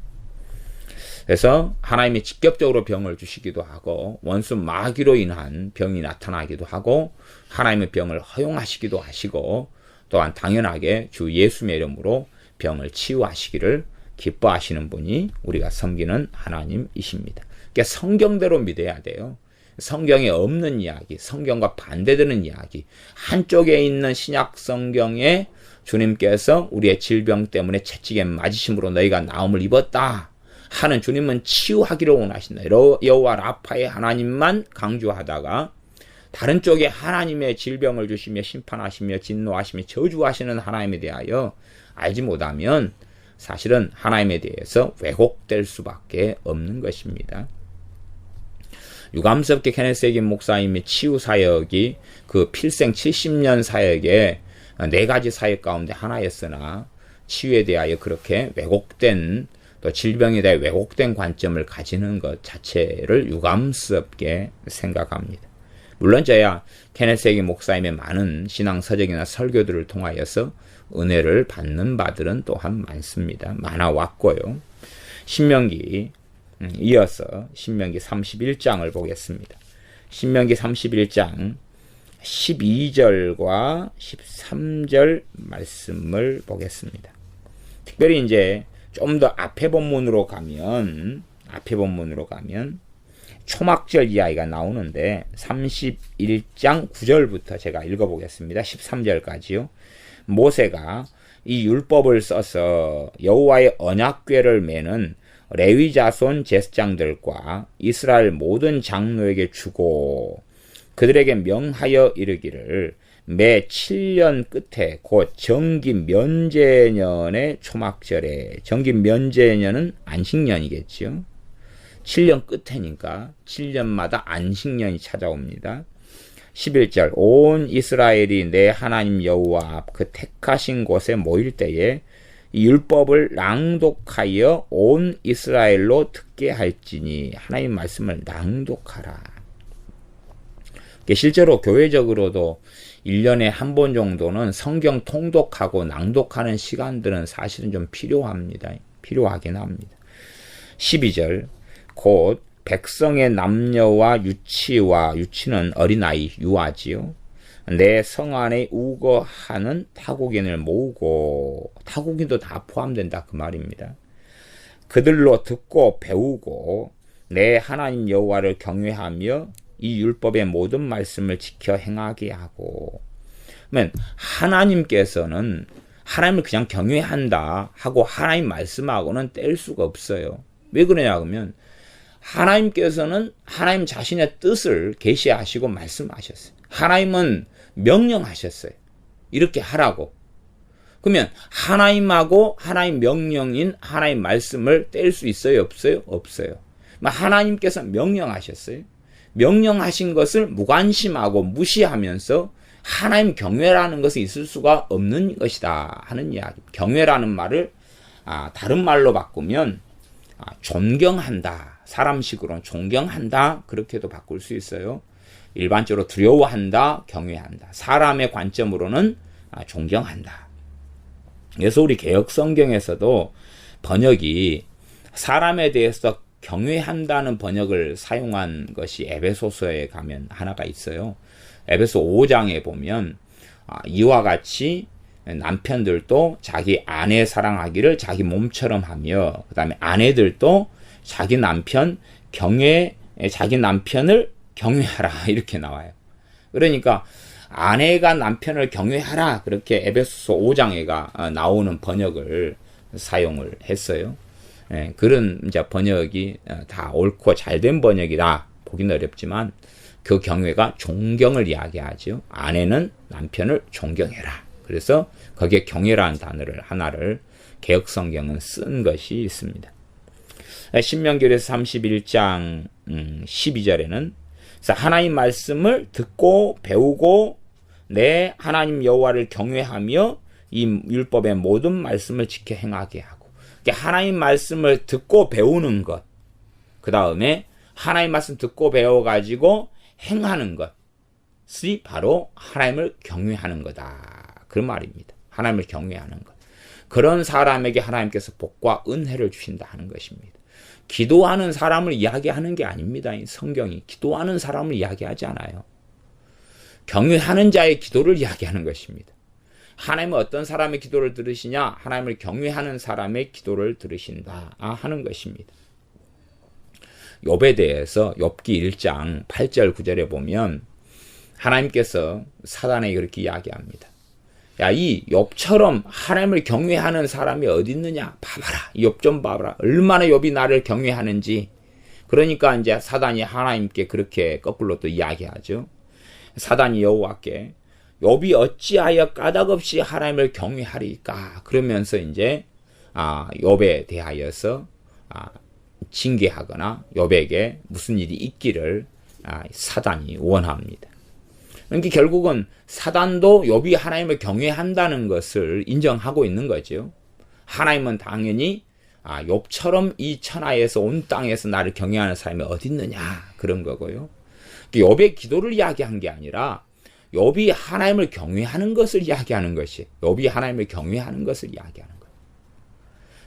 그래서 하나님이 직접적으로 병을 주시기도 하고 원수 마귀로 인한 병이 나타나기도 하고 하나님의 병을 허용하시기도 하시고, 또한 당연하게 주 예수의 이름으로 병을 치유하시기를 기뻐하시는 분이 우리가 섬기는 하나님이십니다. 그러니까 성경대로 믿어야 돼요. 성경에 없는 이야기, 성경과 반대되는 이야기, 한쪽에 있는 신약 성경에 주님께서 우리의 질병 때문에 채찍에 맞으심으로 너희가 나음을 입었다 하는 주님은 치유하기를 원하신다, 여호와 라파의 하나님만 강조하다가, 다른 쪽에 하나님의 질병을 주시며 심판하시며 진노하시며 저주하시는 하나님에 대하여 알지 못하면 사실은 하나님에 대해서 왜곡될 수밖에 없는 것입니다. 유감스럽게 케네스 해긴 목사님의 치유 사역이 그 필생 70년 사역의 4가지 사역 가운데 하나였으나, 치유에 대하여 그렇게 왜곡된, 또 질병에 대해 왜곡된 관점을 가지는 것 자체를 유감스럽게 생각합니다. 물론 저야 케네스 해긴 목사님의 많은 신앙 서적이나 설교들을 통하여서 은혜를 받는 바들은 또한 많습니다. 많아왔고요. 신명기, 이어서 신명기 31장을 보겠습니다. 신명기 31장 12절과 13절 말씀을 보겠습니다. 특별히 이제 좀 더 앞에 본문으로 가면 초막절 이야기가 나오는데 31장 9절부터 제가 읽어보겠습니다. 13절까지요. 모세가 이 율법을 써서 여호와의 언약궤를 매는 레위 자손 제사장들과 이스라엘 모든 장로에게 주고 그들에게 명하여 이르기를, 매 7년 끝에 곧 정기 면제년의 초막절에, 정기 면제년은 안식년이겠지요. 7년 끝에니까 7년마다 안식년이 찾아옵니다. 11절, 온 이스라엘이 내 하나님 여호와 앞 그 택하신 곳에 모일 때에 이 율법을 낭독하여 온 이스라엘로 듣게 할지니, 하나님 말씀을 낭독하라. 실제로 교회적으로도 1년에 한 번 정도는 성경 통독하고 낭독하는 시간들은 사실은 좀 필요합니다. 필요하긴 합니다. 12절, 곧 백성의 남녀와 유치는 어린아이, 유아지요. 내 성 안에 우거하는 타국인을 모으고, 타국인도 다 포함된다 그 말입니다. 그들로 듣고 배우고 내 하나님 여호와를 경외하며 이 율법의 모든 말씀을 지켜 행하게 하고. 그러면 하나님께서는 하나님을 그냥 경외한다 하고 하나님 말씀하고는 뗄 수가 없어요. 왜 그러냐 그러면 하나님께서는 하나님 자신의 뜻을 계시하시고 말씀하셨어요. 하나님은 명령하셨어요. 이렇게 하라고. 그러면 하나님하고 하나님 명령인 하나님 말씀을 뗄 수 있어요? 없어요? 없어요. 하나님께서 명령하셨어요. 명령하신 것을 무관심하고 무시하면서 하나님 경외라는 것이 있을 수가 없는 것이다 하는 이야기. 경외라는 말을 다른 말로 바꾸면 존경한다. 사람식으로는 존경한다. 그렇게도 바꿀 수 있어요. 일반적으로 두려워한다. 경외한다. 사람의 관점으로는 존경한다. 그래서 우리 개역 성경에서도 번역이 사람에 대해서 경외한다는 번역을 사용한 것이 에베소서에 가면 하나가 있어요. 에베소 5장에 보면 이와 같이 남편들도 자기 아내 사랑하기를 자기 몸처럼 하며, 그 다음에 아내들도 자기 남편을 경외하라 이렇게 나와요. 그러니까 아내가 남편을 경외하라 그렇게 에베소서 5장에가 나오는 번역을 사용을 했어요. 그런 이제 번역이 다 옳고 잘된 번역이다 보기는 어렵지만 그 경외가 존경을 이야기하죠. 아내는 남편을 존경해라. 그래서 거기에 경외라는 단어를 하나를 개역성경은 쓴 것이 있습니다. 신명기에서 31장 12절에는 하나님 말씀을 듣고 배우고 내 하나님 여호와를 경외하며 이 율법의 모든 말씀을 지켜 행하게 하고, 하나님 말씀을 듣고 배우는 것, 그 다음에 하나님 말씀 듣고 배워가지고 행하는 것이 바로 하나님을 경외하는 거다. 그런 말입니다. 하나님을 경외하는 것. 그런 사람에게 하나님께서 복과 은혜를 주신다 하는 것입니다. 기도하는 사람을 이야기하는 게 아닙니다. 이 성경이 기도하는 사람을 이야기하지 않아요. 경외하는 자의 기도를 이야기하는 것입니다. 하나님은 어떤 사람의 기도를 들으시냐? 하나님을 경외하는 사람의 기도를 들으신다 하는 것입니다. 욥에 대해서 욥기 1장 8절 9절에 보면 하나님께서 사단에게 그렇게 이야기합니다. 야, 이 욥처럼 하나님을 경외하는 사람이 어디 있느냐? 봐봐라. 욥 좀 봐봐라. 얼마나 욥이 나를 경외하는지. 그러니까 이제 사단이 하나님께 그렇게 거꾸로 또 이야기하죠. 사단이 여호와께 욥이 어찌하여 까닭없이 하나님을 경외하리까? 그러면서 이제 욥에 대하여서 징계하거나 욥에게 무슨 일이 있기를 사단이 원합니다. 그러니까 결국은 사단도 욥이 하나님을 경외한다는 것을 인정하고 있는 거죠. 하나님은 당연히 욥처럼 이 천하에서 온 땅에서 나를 경외하는 사람이 어디 있느냐 그런 거고요. 욥의 기도를 이야기한 게 아니라 욥이 하나님을 경외하는 것을 이야기하는 것이, 욥이 하나님을 경외하는 것을 이야기하는 거예요.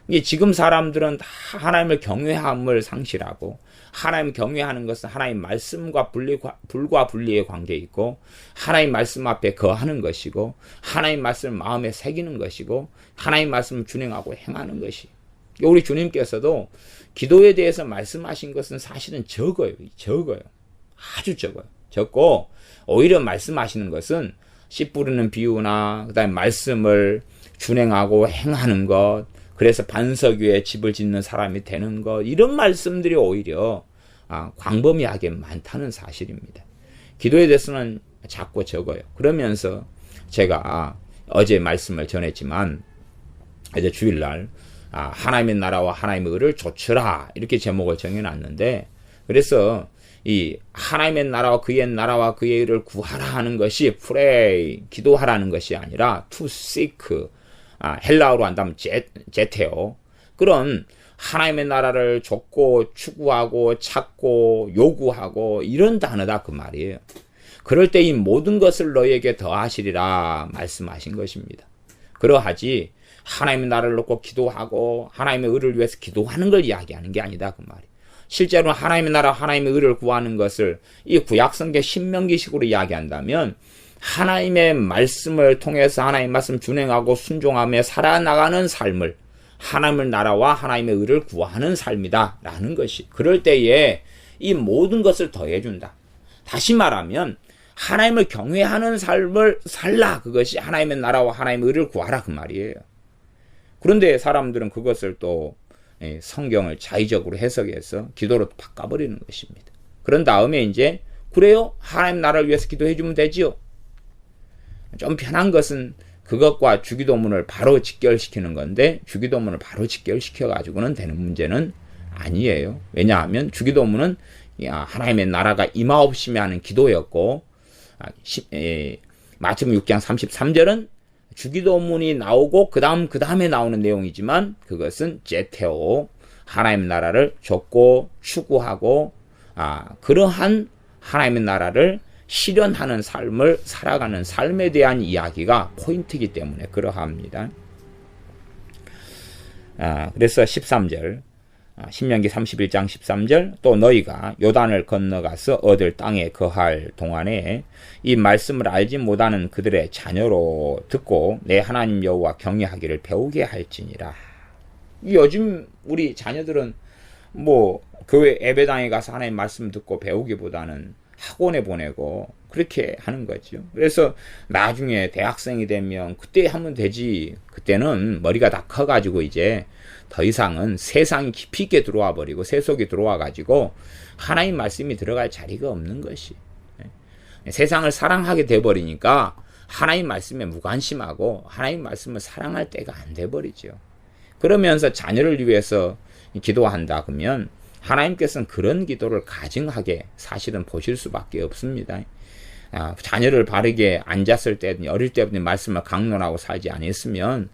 이게 지금 사람들은 다 하나님을 경외함을 상실하고, 하나님 경외하는 것은 하나님 말씀과 불과 분리의 관계에 있고, 하나님 말씀 앞에 거하는 것이고, 하나님 말씀을 마음에 새기는 것이고, 하나님 말씀을 준행하고 행하는 것이. 우리 주님께서도 기도에 대해서 말씀하신 것은 사실은 적어요. 아주 적어요. 적고 오히려 말씀하시는 것은 씨 뿌리는 비유나 그다음에 말씀을 준행하고 행하는 것, 그래서 반석 위에 집을 짓는 사람이 되는 것, 이런 말씀들이 오히려 광범위하게 많다는 사실입니다. 기도에 대해서는 작고 적어요. 그러면서 제가 어제 말씀을 전했지만 이제 주일날 하나님의 나라와 하나님의 의를 좇으라 이렇게 제목을 정해놨는데, 그래서 이 하나님의 나라와 그의 의를 구하라 하는 것이 pray, 기도하라는 것이 아니라 to seek, 헬라어로 한다면 제테오, 그런 하나님의 나라를 좇고 추구하고 찾고 요구하고 이런 단어다 그 말이에요. 그럴 때 이 모든 것을 너희에게 더하시리라 말씀하신 것입니다. 그러하지 하나님의 나라를 놓고 기도하고 하나님의 의를 위해서 기도하는 걸 이야기하는 게 아니다 그 말이에요. 실제로 하나님의 나라, 하나님의 의를 구하는 것을 이 구약성경 신명기식으로 이야기한다면 하나님의 말씀을 통해서 하나님의 말씀 준행하고 순종하며 살아나가는 삶을, 하나님의 나라와 하나님의 의를 구하는 삶이다 라는 것이, 그럴 때에 이 모든 것을 더해준다. 다시 말하면 하나님을 경외하는 삶을 살라, 그것이 하나님의 나라와 하나님의 의를 구하라 그 말이에요. 그런데 사람들은 그것을 또 성경을 자의적으로 해석해서 기도로 바꿔버리는 것입니다. 그런 다음에 이제 그래요? 하나님 나라를 위해서 기도해주면 되지요? 좀 편한 것은 그것과 주기도문을 바로 직결시키는 건데, 주기도문을 바로 직결시켜가지고는 되는 문제는 아니에요. 왜냐하면 주기도문은 하나님의 나라가 임하옵시며 하는 기도였고, 마태복음 6장 33절은 주기도문이 나오고 그 다음에 나오는 내용이지만 그것은 제테오, 하나님 나라를 좇고 추구하고 그러한 하나님의 나라를 실현하는 삶을 살아가는 삶에 대한 이야기가 포인트이기 때문에 그러합니다. 그래서 13절 신명기 31장 13절 또 너희가 요단을 건너가서 얻을 땅에 거할 동안에 이 말씀을 알지 못하는 그들의 자녀로 듣고 내 하나님 여호와 경외하기를 배우게 할지니라. 요즘 우리 자녀들은 교회 예배당에 가서 하나님 말씀 듣고 배우기보다는 학원에 보내고 그렇게 하는 거죠. 그래서 나중에 대학생이 되면 그때 하면 되지. 그때는 머리가 다 커가지고 이제 더 이상은 세상이 깊이 있게 들어와 버리고 세속이 들어와 가지고 하나님 말씀이 들어갈 자리가 없는 것이. 세상을 사랑하게 돼 버리니까 하나님 말씀에 무관심하고 하나님 말씀을 사랑할 때가 안 돼 버리죠. 그러면서 자녀를 위해서 기도한다 그러면 하나님께서는 그런 기도를 가증하게 사실은 보실 수밖에 없습니다. 자녀를 바르게 앉았을 때 어릴 때부터 말씀을 강론하고 살지 않았으면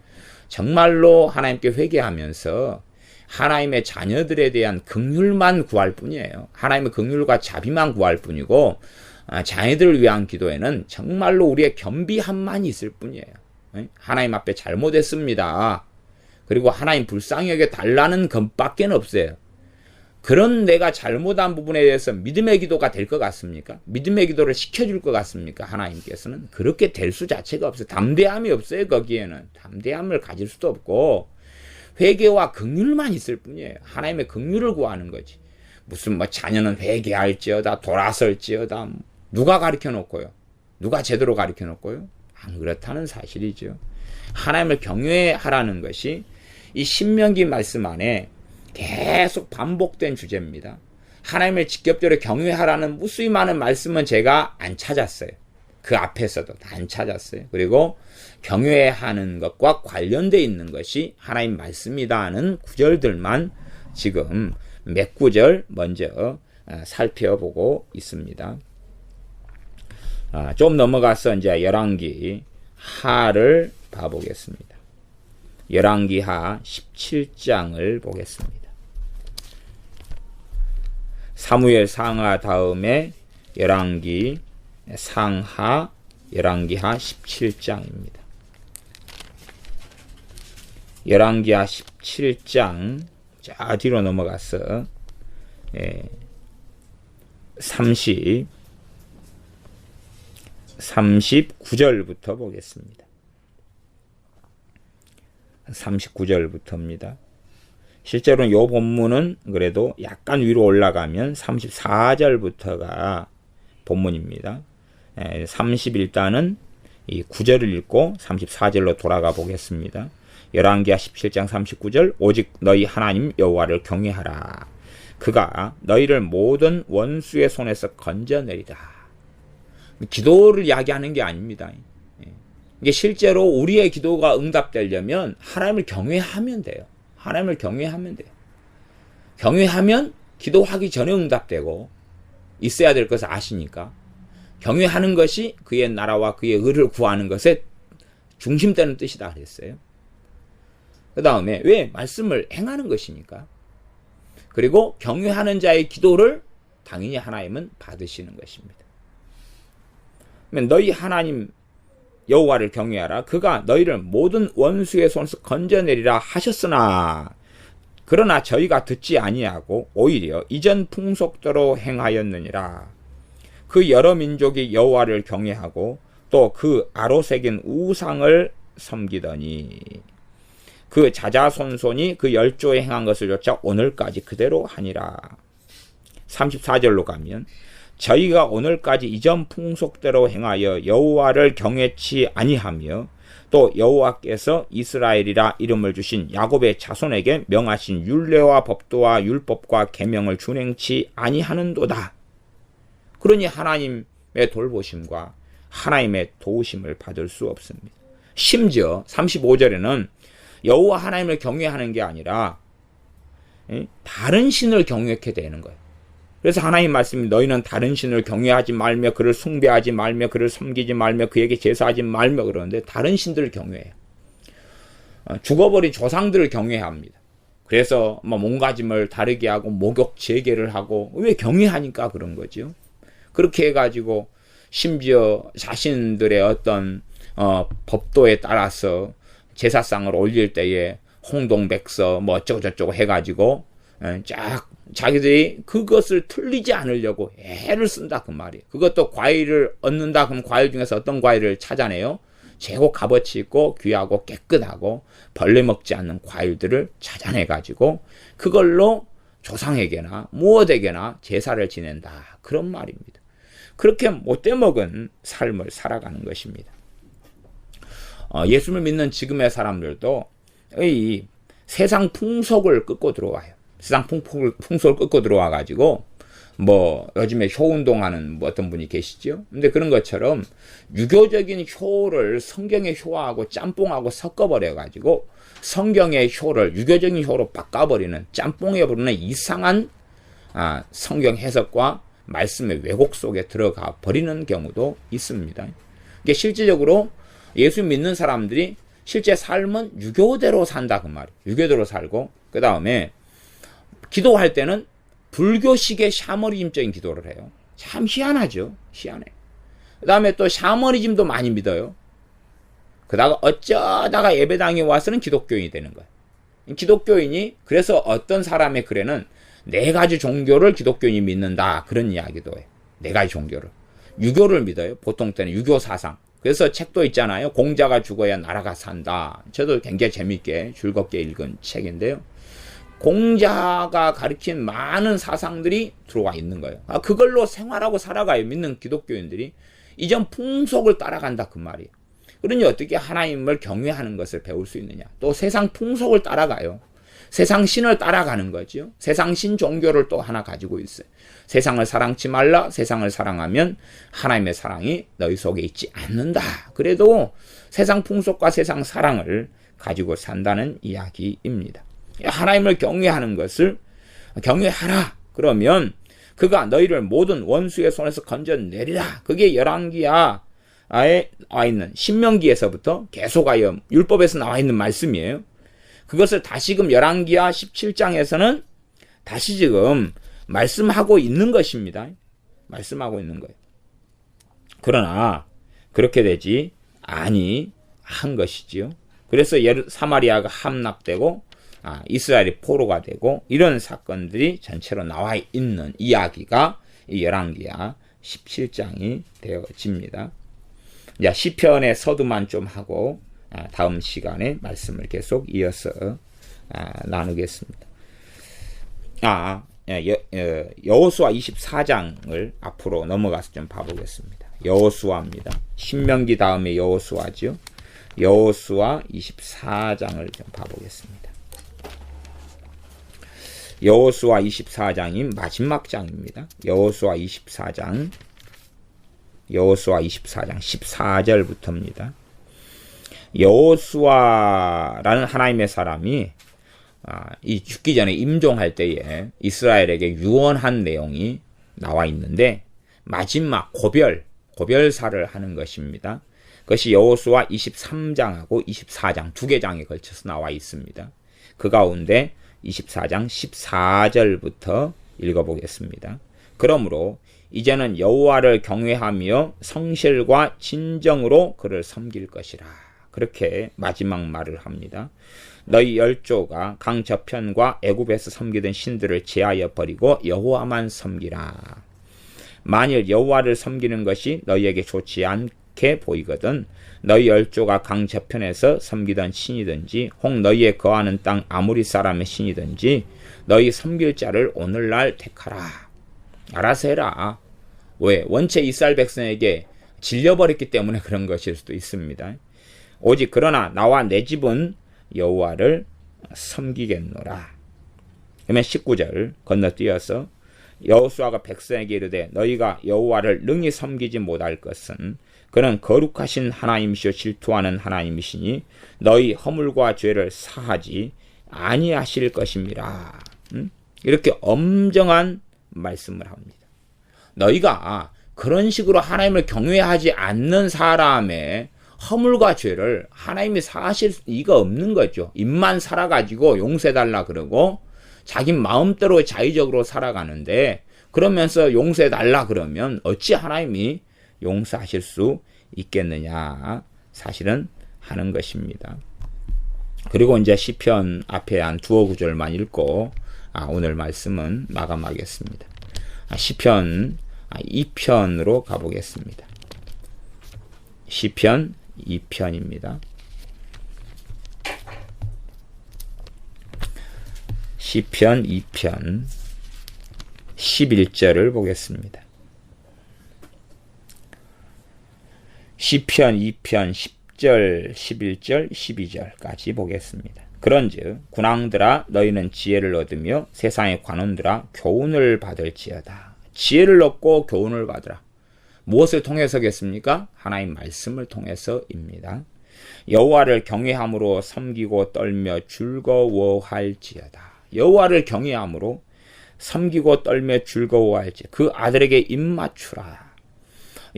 정말로 하나님께 회개하면서 하나님의 자녀들에 대한 긍휼만 구할 뿐이에요. 하나님의 긍휼과 자비만 구할 뿐이고 자녀들을 위한 기도에는 정말로 우리의 겸비함만 있을 뿐이에요. 하나님 앞에 잘못했습니다. 그리고 하나님 불쌍히 여겨 달라는 것밖에 없어요. 그런 내가 잘못한 부분에 대해서 믿음의 기도가 될 것 같습니까? 믿음의 기도를 시켜줄 것 같습니까? 하나님께서는 그렇게 될 수 자체가 없어요. 담대함이 없어요. 거기에는 담대함을 가질 수도 없고 회개와 긍휼만 있을 뿐이에요. 하나님의 긍휼을 구하는 거지. 무슨 자녀는 회개할지어다 돌아설지어다 누가 가르쳐 놓고요? 누가 제대로 가르쳐 놓고요? 안 그렇다는 사실이죠. 하나님을 경외하라는 것이 이 신명기 말씀 안에 계속 반복된 주제입니다. 하나님을 직접적으로 경외하라는 무수히 많은 말씀은 제가 안 찾았어요. 그 앞에서도 다 안 찾았어요. 그리고 경외하는 것과 관련되어 있는 것이 하나님 말씀이다 하는 구절들만 지금 몇 구절 먼저 살펴보고 있습니다. 좀 넘어가서 이제 열왕기 하를 봐보겠습니다. 열왕기 하 17장을 보겠습니다. 사무엘 상하 다음에 열왕기 상하 열왕기하 17장입니다. 열왕기하 17장 자 뒤로 넘어가서 39절부터 보겠습니다. 39절부터입니다. 실제로는 이 본문은 그래도 약간 위로 올라가면 34절부터가 본문입니다. 31단은 이 9절을 읽고 34절로 돌아가 보겠습니다. 열왕기하 17장 39절 오직 너희 하나님 여호와를 경외하라. 그가 너희를 모든 원수의 손에서 건져내리라. 기도를 이야기하는 게 아닙니다. 이게 실제로 우리의 기도가 응답되려면 하나님을 경외하면 돼요. 하나님을 경외하면 돼요. 경외하면 기도하기 전에 응답되고 있어야 될 것을 아시니까 경외하는 것이 그의 나라와 그의 의를 구하는 것에 중심되는 뜻이다 그랬어요. 그 다음에 왜? 말씀을 행하는 것이니까. 그리고 경외하는 자의 기도를 당연히 하나님은 받으시는 것입니다. 너희 하나님 여호와를 경외하라. 그가 너희를 모든 원수의 손에서 건져내리라 하셨으나 그러나 저희가 듣지 아니하고 오히려 이전 풍속대로 행하였느니라. 그 여러 민족이 여호와를 경외하고 또 그 아로 새긴 우상을 섬기더니 그 자자손손이 그 열조에 행한 것을 조차 오늘까지 그대로 하니라. 34절로 가면 저희가 오늘까지 이전 풍속대로 행하여 여호와를 경외치 아니하며 또 여호와께서 이스라엘이라 이름을 주신 야곱의 자손에게 명하신 율례와 법도와 율법과 계명을 준행치 아니하는도다. 그러니 하나님의 돌보심과 하나님의 도우심을 받을 수 없습니다. 심지어 35절에는 여호와 하나님을 경외하는 게 아니라 다른 신을 경외하게 되는 거예요. 그래서 하나님 말씀이 너희는 다른 신을 경외하지 말며 그를 숭배하지 말며 그를 섬기지 말며 그에게 제사하지 말며 그러는데 다른 신들을 경외해요. 죽어버린 조상들을 경외합니다. 그래서 뭐 몸가짐을 다르게 하고 목욕 재개를 하고 왜 경외하니까 그런 거죠. 그렇게 해가지고 심지어 자신들의 어떤 법도에 따라서 제사상을 올릴 때에 홍동백서 뭐 어쩌고 저쩌고 해가지고 쫙 자기들이 그것을 틀리지 않으려고 애를 쓴다 그 말이에요. 그것도 과일을 얻는다 그럼 과일 중에서 어떤 과일을 찾아내요? 최고 값어치 있고 귀하고 깨끗하고 벌레 먹지 않는 과일들을 찾아내가지고 그걸로 조상에게나 무엇에게나 제사를 지낸다 그런 말입니다. 그렇게 못돼 먹은 삶을 살아가는 것입니다. 예수를 믿는 지금의 사람들도 이 세상 풍속을 끊고 들어와요. 세상 풍속을 끊고 들어와가지고 뭐 요즘에 효운동하는 뭐 어떤 분이 계시죠. 근데 그런 것처럼 유교적인 효를 성경의 효하고 짬뽕하고 섞어버려가지고 성경의 효를 유교적인 효로 바꿔버리는 짬뽕에 부르는 이상한 성경 해석과 말씀의 왜곡 속에 들어가 버리는 경우도 있습니다. 이게 실질적으로 예수 믿는 사람들이 실제 삶은 유교대로 산다 그 말이에요. 유교대로 살고 그 다음에 기도할 때는 불교식의 샤머니즘적인 기도를 해요. 참 희한하죠. 희한해. 그 다음에 또 샤머니즘도 많이 믿어요. 그러다가 어쩌다가 예배당에 와서는 기독교인이 되는 거예요. 기독교인이 그래서 어떤 사람의 글에는 네 가지 종교를 기독교인이 믿는다 그런 이야기도 해요. 네 가지 종교를. 유교를 믿어요. 보통 때는 유교 사상. 그래서 책도 있잖아요. 공자가 죽어야 나라가 산다. 저도 굉장히 재밌게 즐겁게 읽은 책인데요. 공자가 가르친 많은 사상들이 들어와 있는 거예요. 그걸로 생활하고 살아가요. 믿는 기독교인들이. 이전 풍속을 따라간다 그 말이에요. 그러니 어떻게 하나님을 경외하는 것을 배울 수 있느냐. 또 세상 풍속을 따라가요. 세상 신을 따라가는 거죠. 세상 신 종교를 또 하나 가지고 있어요. 세상을 사랑치 말라. 세상을 사랑하면 하나님의 사랑이 너희 속에 있지 않는다. 그래도 세상 풍속과 세상 사랑을 가지고 산다는 이야기입니다. 하나님을 경외하는 것을 경외하라. 그러면 그가 너희를 모든 원수의 손에서 건져내리라. 그게 열왕기야에 나와 있는 신명기에서부터 계속하여 율법에서 나와 있는 말씀이에요. 그것을 다시금 열왕기야 17장에서는 다시 지금 말씀하고 있는 것입니다. 말씀하고 있는 거예요. 그러나 그렇게 되지 아니한 것이지요. 그래서 사마리아가 함락되고 이스라엘이 포로가 되고 이런 사건들이 전체로 나와 있는 이야기가 이 열왕기야 17장이 되어집니다. 자, 시편의 서두만 좀 하고 다음 시간에 말씀을 계속 이어서 나누겠습니다. 여호수아 24장을 앞으로 넘어가서 좀 봐보겠습니다. 여호수아입니다. 신명기 다음에 여호수아죠. 여호수아 24장을 좀 봐보겠습니다. 여호수아 24장이 마지막 장입니다. 여호수아 24장 14절부터입니다. 여호수아라는 하나님의 사람이 이 죽기 전에 임종할 때에 이스라엘에게 유언한 내용이 나와 있는데 마지막 고별사를 하는 것입니다. 그것이 여호수아 23장하고 24장 두 개 장에 걸쳐서 나와 있습니다. 그 가운데 24장 14절부터 읽어보겠습니다. 그러므로 이제는 여호와를 경외하며 성실과 진정으로 그를 섬길 것이라. 그렇게 마지막 말을 합니다. 너희 열조가 강 저편과 애굽에서 섬기던 신들을 제하여 버리고 여호와만 섬기라. 만일 여호와를 섬기는 것이 너희에게 좋지 않게 보이거든 너희 열조가 강 저편에서 섬기던 신이든지 혹 너희의 거하는 땅 아무리 사람의 신이든지 너희 섬길 자를 오늘날 택하라. 알아서 해라. 왜? 원체 이스라엘 백성에게 질려버렸기 때문에 그런 것일 수도 있습니다. 오직 그러나 나와 내 집은 여호와를 섬기겠노라. 그러면 19절 건너뛰어서 여호수아가 백성에게 이르되 너희가 여호와를 능히 섬기지 못할 것은 그는 거룩하신 하나님이시오 질투하는 하나님이시니 너희 허물과 죄를 사하지 아니하실 것임이라. 이렇게 엄정한 말씀을 합니다. 너희가 그런 식으로 하나님을 경외하지 않는 사람의 허물과 죄를 하나님이 사실 이가 없는 거죠. 입만 살아가지고 용서해달라 그러고 자기 마음대로 자의적으로 살아가는데, 그러면서 용서해달라 그러면 어찌 하나님이 용서하실 수 있겠느냐, 사실은 하는 것입니다. 그리고 이제 시편 앞에 한 두어 구절만 읽고 오늘 말씀은 마감하겠습니다. 시편 2편으로 가보겠습니다. 시편 2편입니다. 시편 2편 11절을 보겠습니다. 시편 2편 10절, 11절, 12절까지 보겠습니다. 그런즉 군왕들아 너희는 지혜를 얻으며 세상의 관원들아 교훈을 받을지어다. 지혜를 얻고 교훈을 받으라. 무엇을 통해서겠습니까? 하나님 말씀을 통해서입니다. 여호와를 경외함으로 섬기고 떨며 즐거워할지어다. 여호와를 경외함으로 섬기고 떨며 즐거워할지. 그 아들에게 입맞추라.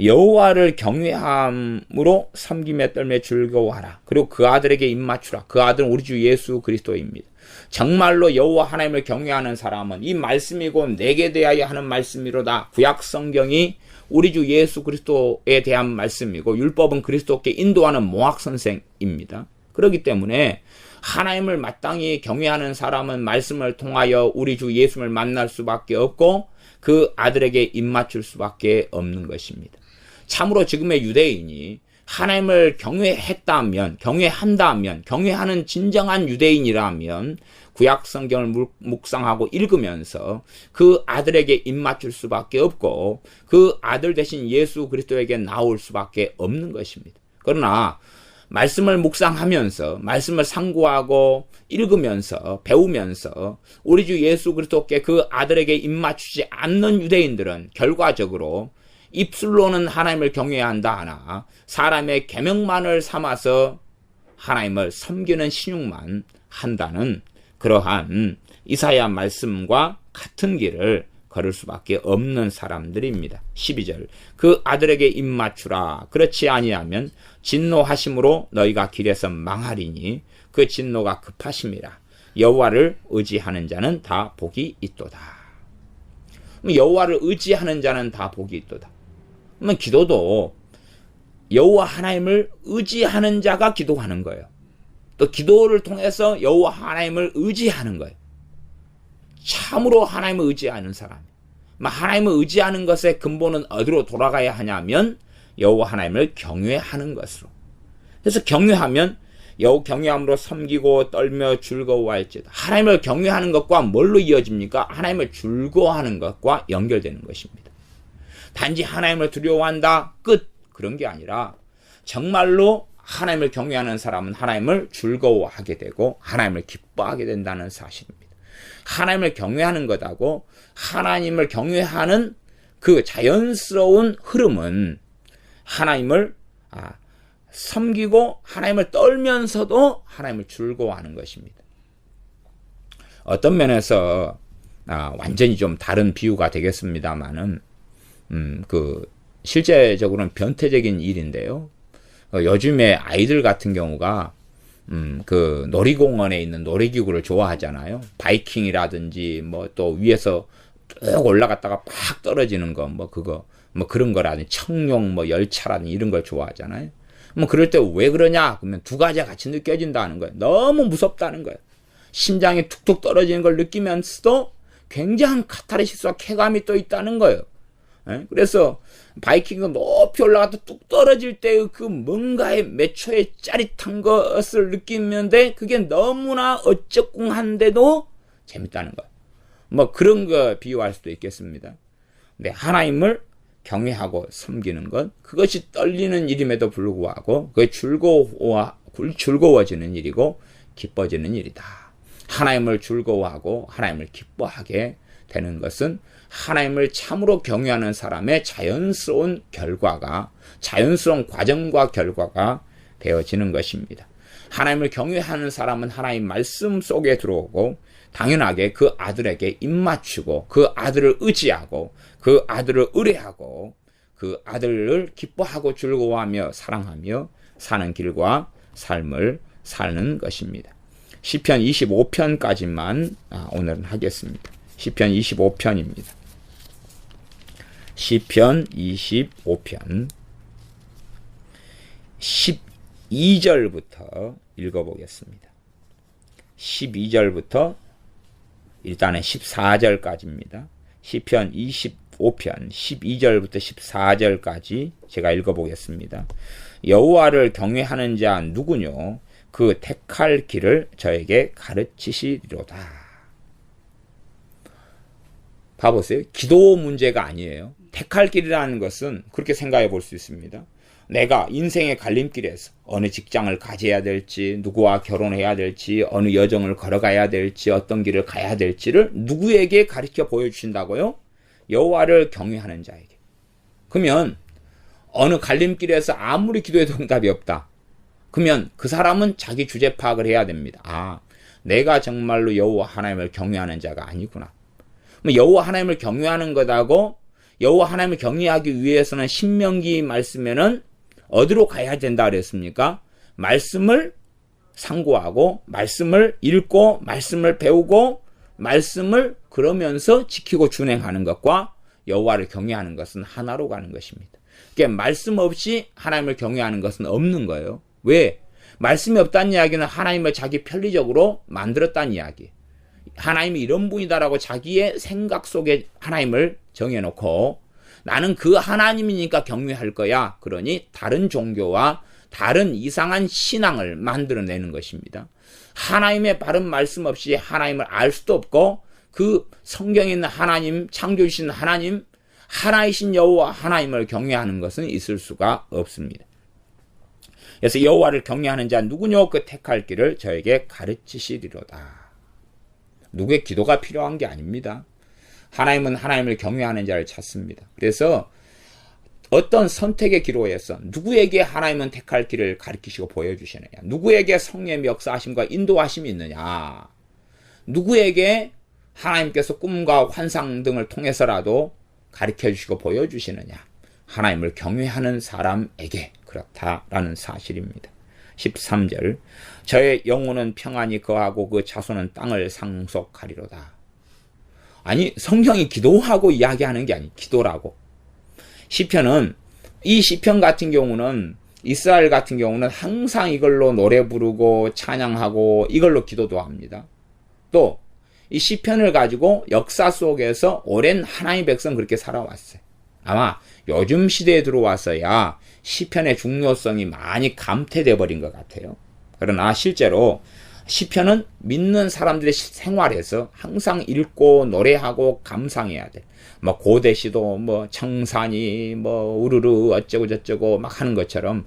여호와를 경외함으로 섬기며 떨며 즐거워하라. 그리고 그 아들에게 입맞추라. 그 아들은 우리 주 예수 그리스도입니다. 정말로 여호와 하나님을 경외하는 사람은 이 말씀이고 내게 대하여 하는 말씀이로다. 구약 성경이 우리 주 예수 그리스도에 대한 말씀이고 율법은 그리스도께 인도하는 몽학 선생입니다. 그렇기 때문에 하나님을 마땅히 경외하는 사람은 말씀을 통하여 우리 주 예수를 만날 수밖에 없고 그 아들에게 입맞출 수밖에 없는 것입니다. 참으로 지금의 유대인이 하나님을 경외한다면, 경외하는 진정한 유대인이라면 구약 성경을 묵상하고 읽으면서 그 아들에게 입맞출 수밖에 없고 그 아들 대신 예수 그리스도에게 나올 수밖에 없는 것입니다. 그러나 말씀을 묵상하면서 말씀을 상고하고 읽으면서 배우면서 우리 주 예수 그리스도께 그 아들에게 입맞추지 않는 유대인들은 결과적으로 입술로는 하나님을 경외한다 하나 사람의 계명만을 삼아서 하나님을 섬기는 신용만 한다는 그러한 이사야 말씀과 같은 길을 걸을 수밖에 없는 사람들입니다. 12절 그 아들에게 입맞추라. 그렇지 아니하면 진노하심으로 너희가 길에서 망하리니 그 진노가 급하심이라. 여호와를 의지하는 자는 다 복이 있도다. 여호와를 의지하는 자는 다 복이 있도다. 그러면 기도도 여호와 하나님을 의지하는 자가 기도하는 거예요. 또 기도를 통해서 여호와 하나님을 의지하는 거예요. 참으로 하나님을 의지하는 사람. 하나님을 의지하는 것의 근본은 어디로 돌아가야 하냐면 여호와 하나님을 경외하는 것으로. 그래서 경외하면 경외함으로 섬기고 떨며 즐거워할지다. 하나님을 경외하는 것과 뭘로 이어집니까? 하나님을 즐거워하는 것과 연결되는 것입니다. 단지 하나님을 두려워한다 끝 그런 게 아니라 정말로 하나님을 경외하는 사람은 하나님을 즐거워하게 되고 하나님을 기뻐하게 된다는 사실입니다. 하나님을 경외하는 것하고 하나님을 경외하는 그 자연스러운 흐름은 하나님을 섬기고 하나님을 떨면서도 하나님을 즐거워하는 것입니다. 어떤 면에서 완전히 좀 다른 비유가 되겠습니다만은 실제적으로는 변태적인 일인데요. 요즘에 아이들 같은 경우가 그 놀이공원에 있는 놀이기구를 좋아하잖아요. 바이킹이라든지 뭐 또 위에서 쭉 올라갔다가 팍 떨어지는 거 그런 거라든지 청룡 열차라든지 이런 걸 좋아하잖아요. 그럴 때 왜 그러냐? 그러면 두 가지가 같이 느껴진다는 거예요. 너무 무섭다는 거예요. 심장이 툭툭 떨어지는 걸 느끼면서도 굉장한 카타르시스와 쾌감이 또 있다는 거예요. 그래서 바이킹도 높이 올라가도 뚝 떨어질 때 그 뭔가의 몇 초의 짜릿한 것을 느끼는데 그게 너무나 어쩌꿍한데도 재밌다는 거예요. 그런 거 비유할 수도 있겠습니다. 근데 하나님을 경외하고 섬기는 것, 그것이 떨리는 일임에도 불구하고 그게 즐거워지는 일이고 기뻐지는 일이다. 하나님을 즐거워하고 하나님을 기뻐하게 되는 것은 하나님을 참으로 경외하는 사람의 자연스러운 과정과 결과가 되어지는 것입니다. 하나님을 경외하는 사람은 하나님 말씀 속에 들어오고 당연하게 그 아들에게 입맞추고 그 아들을 의지하고 그 아들을 의뢰하고 그 아들을 기뻐하고 즐거워하며 사랑하며 사는 길과 삶을 사는 것입니다. 시편 25편까지만 오늘은 하겠습니다. 시편 25편입니다. 시편 25편 12절부터 읽어보겠습니다. 12절부터 일단은 14절까지입니다. 시편 25편 12절부터 14절까지 제가 읽어보겠습니다. 여호와를 경외하는 자 누구뇨? 그 택할 길을 저에게 가르치시리로다. 봐보세요. 기도 문제가 아니에요. 택할 길이라는 것은 그렇게 생각해 볼 수 있습니다. 내가 인생의 갈림길에서 어느 직장을 가져야 될지, 누구와 결혼해야 될지, 어느 여정을 걸어가야 될지, 어떤 길을 가야 될지를 누구에게 가르쳐 보여주신다고요? 여호와를 경외하는 자에게. 그러면 어느 갈림길에서 아무리 기도해도 응답이 없다. 그러면 그 사람은 자기 주제 파악을 해야 됩니다. 내가 정말로 여호와 하나님을 경외하는 자가 아니구나. 여호와 하나님을 경외하는 것하고 여호와 하나님을 경외하기 위해서는 신명기 말씀에는 어디로 가야 된다 그랬습니까? 말씀을 상고하고 말씀을 읽고 말씀을 배우고 말씀을 그러면서 지키고 준행하는 것과 여호와를 경외하는 것은 하나로 가는 것입니다. 그러니까 말씀 없이 하나님을 경외하는 것은 없는 거예요. 왜? 말씀이 없다는 이야기는 하나님을 자기 편리적으로 만들었다는 이야기. 하나님이 이런 분이다라고 자기의 생각 속에 하나님을 정해놓고 나는 그 하나님이니까 경외할 거야. 그러니 다른 종교와 다른 이상한 신앙을 만들어내는 것입니다. 하나님의 바른 말씀 없이 하나님을 알 수도 없고 그 성경에 있는 하나님, 창조주신 하나님, 하나이신 여호와 하나님을 경외하는 것은 있을 수가 없습니다. 그래서 여호와를 경외하는 자 누구뇨? 그 택할 길을 저에게 가르치시리로다. 누구의 기도가 필요한 게 아닙니다. 하나님은 하나님을 경외하는 자를 찾습니다. 그래서 어떤 선택의 기로에서 누구에게 하나님은 택할 길을 가르치시고 보여주시느냐, 누구에게 성령의 역사하심과 인도하심이 있느냐, 누구에게 하나님께서 꿈과 환상 등을 통해서라도 가르쳐주시고 보여주시느냐, 하나님을 경외하는 사람에게 그렇다라는 사실입니다. 13절 저의 영혼은 평안히 거하고 그 자손은 땅을 상속하리로다. 아니 성경이 기도하고 이야기하는 게 아니 기도라고. 시편은 이 시편 같은 경우는 이스라엘 같은 경우는 항상 이걸로 노래 부르고 찬양하고 이걸로 기도도 합니다. 또 이 시편을 가지고 역사 속에서 오랜 하나님의 백성 그렇게 살아왔어요. 아마 요즘 시대에 들어와서야 시편의 중요성이 많이 감퇴돼 버린 것 같아요. 그러나 실제로 시편은 믿는 사람들의 생활에서 항상 읽고 노래하고 감상해야 돼. 고대 시도 청산이 우르르 어쩌고 저쩌고 막 하는 것처럼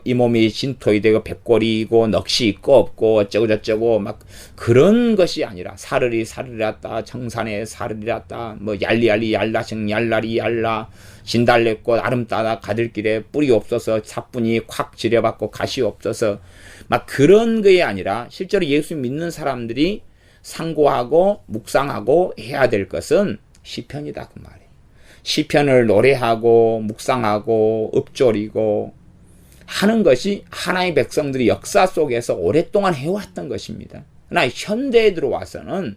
이 몸이 진토이 되고 백골이고 넋이 있고 없고 어쩌고 저쩌고 막 그런 것이 아니라 사르리 사르리랐다 청산에 사르리랐다 얄리얄리 얄라청 얄라리 얄라 진달래꽃 아름다다 가들길에 뿌리 없어서 사뿐히 콱 지려받고 가시 없어서 막 그런 게 아니라 실제로 예수 믿는 사람들이 상고하고 묵상하고 해야 될 것은 시편이다 그 말이에요. 시편을 노래하고 묵상하고 읊조리고 하는 것이 하나님의 백성들이 역사 속에서 오랫동안 해왔던 것입니다. 그러나 현대에 들어와서는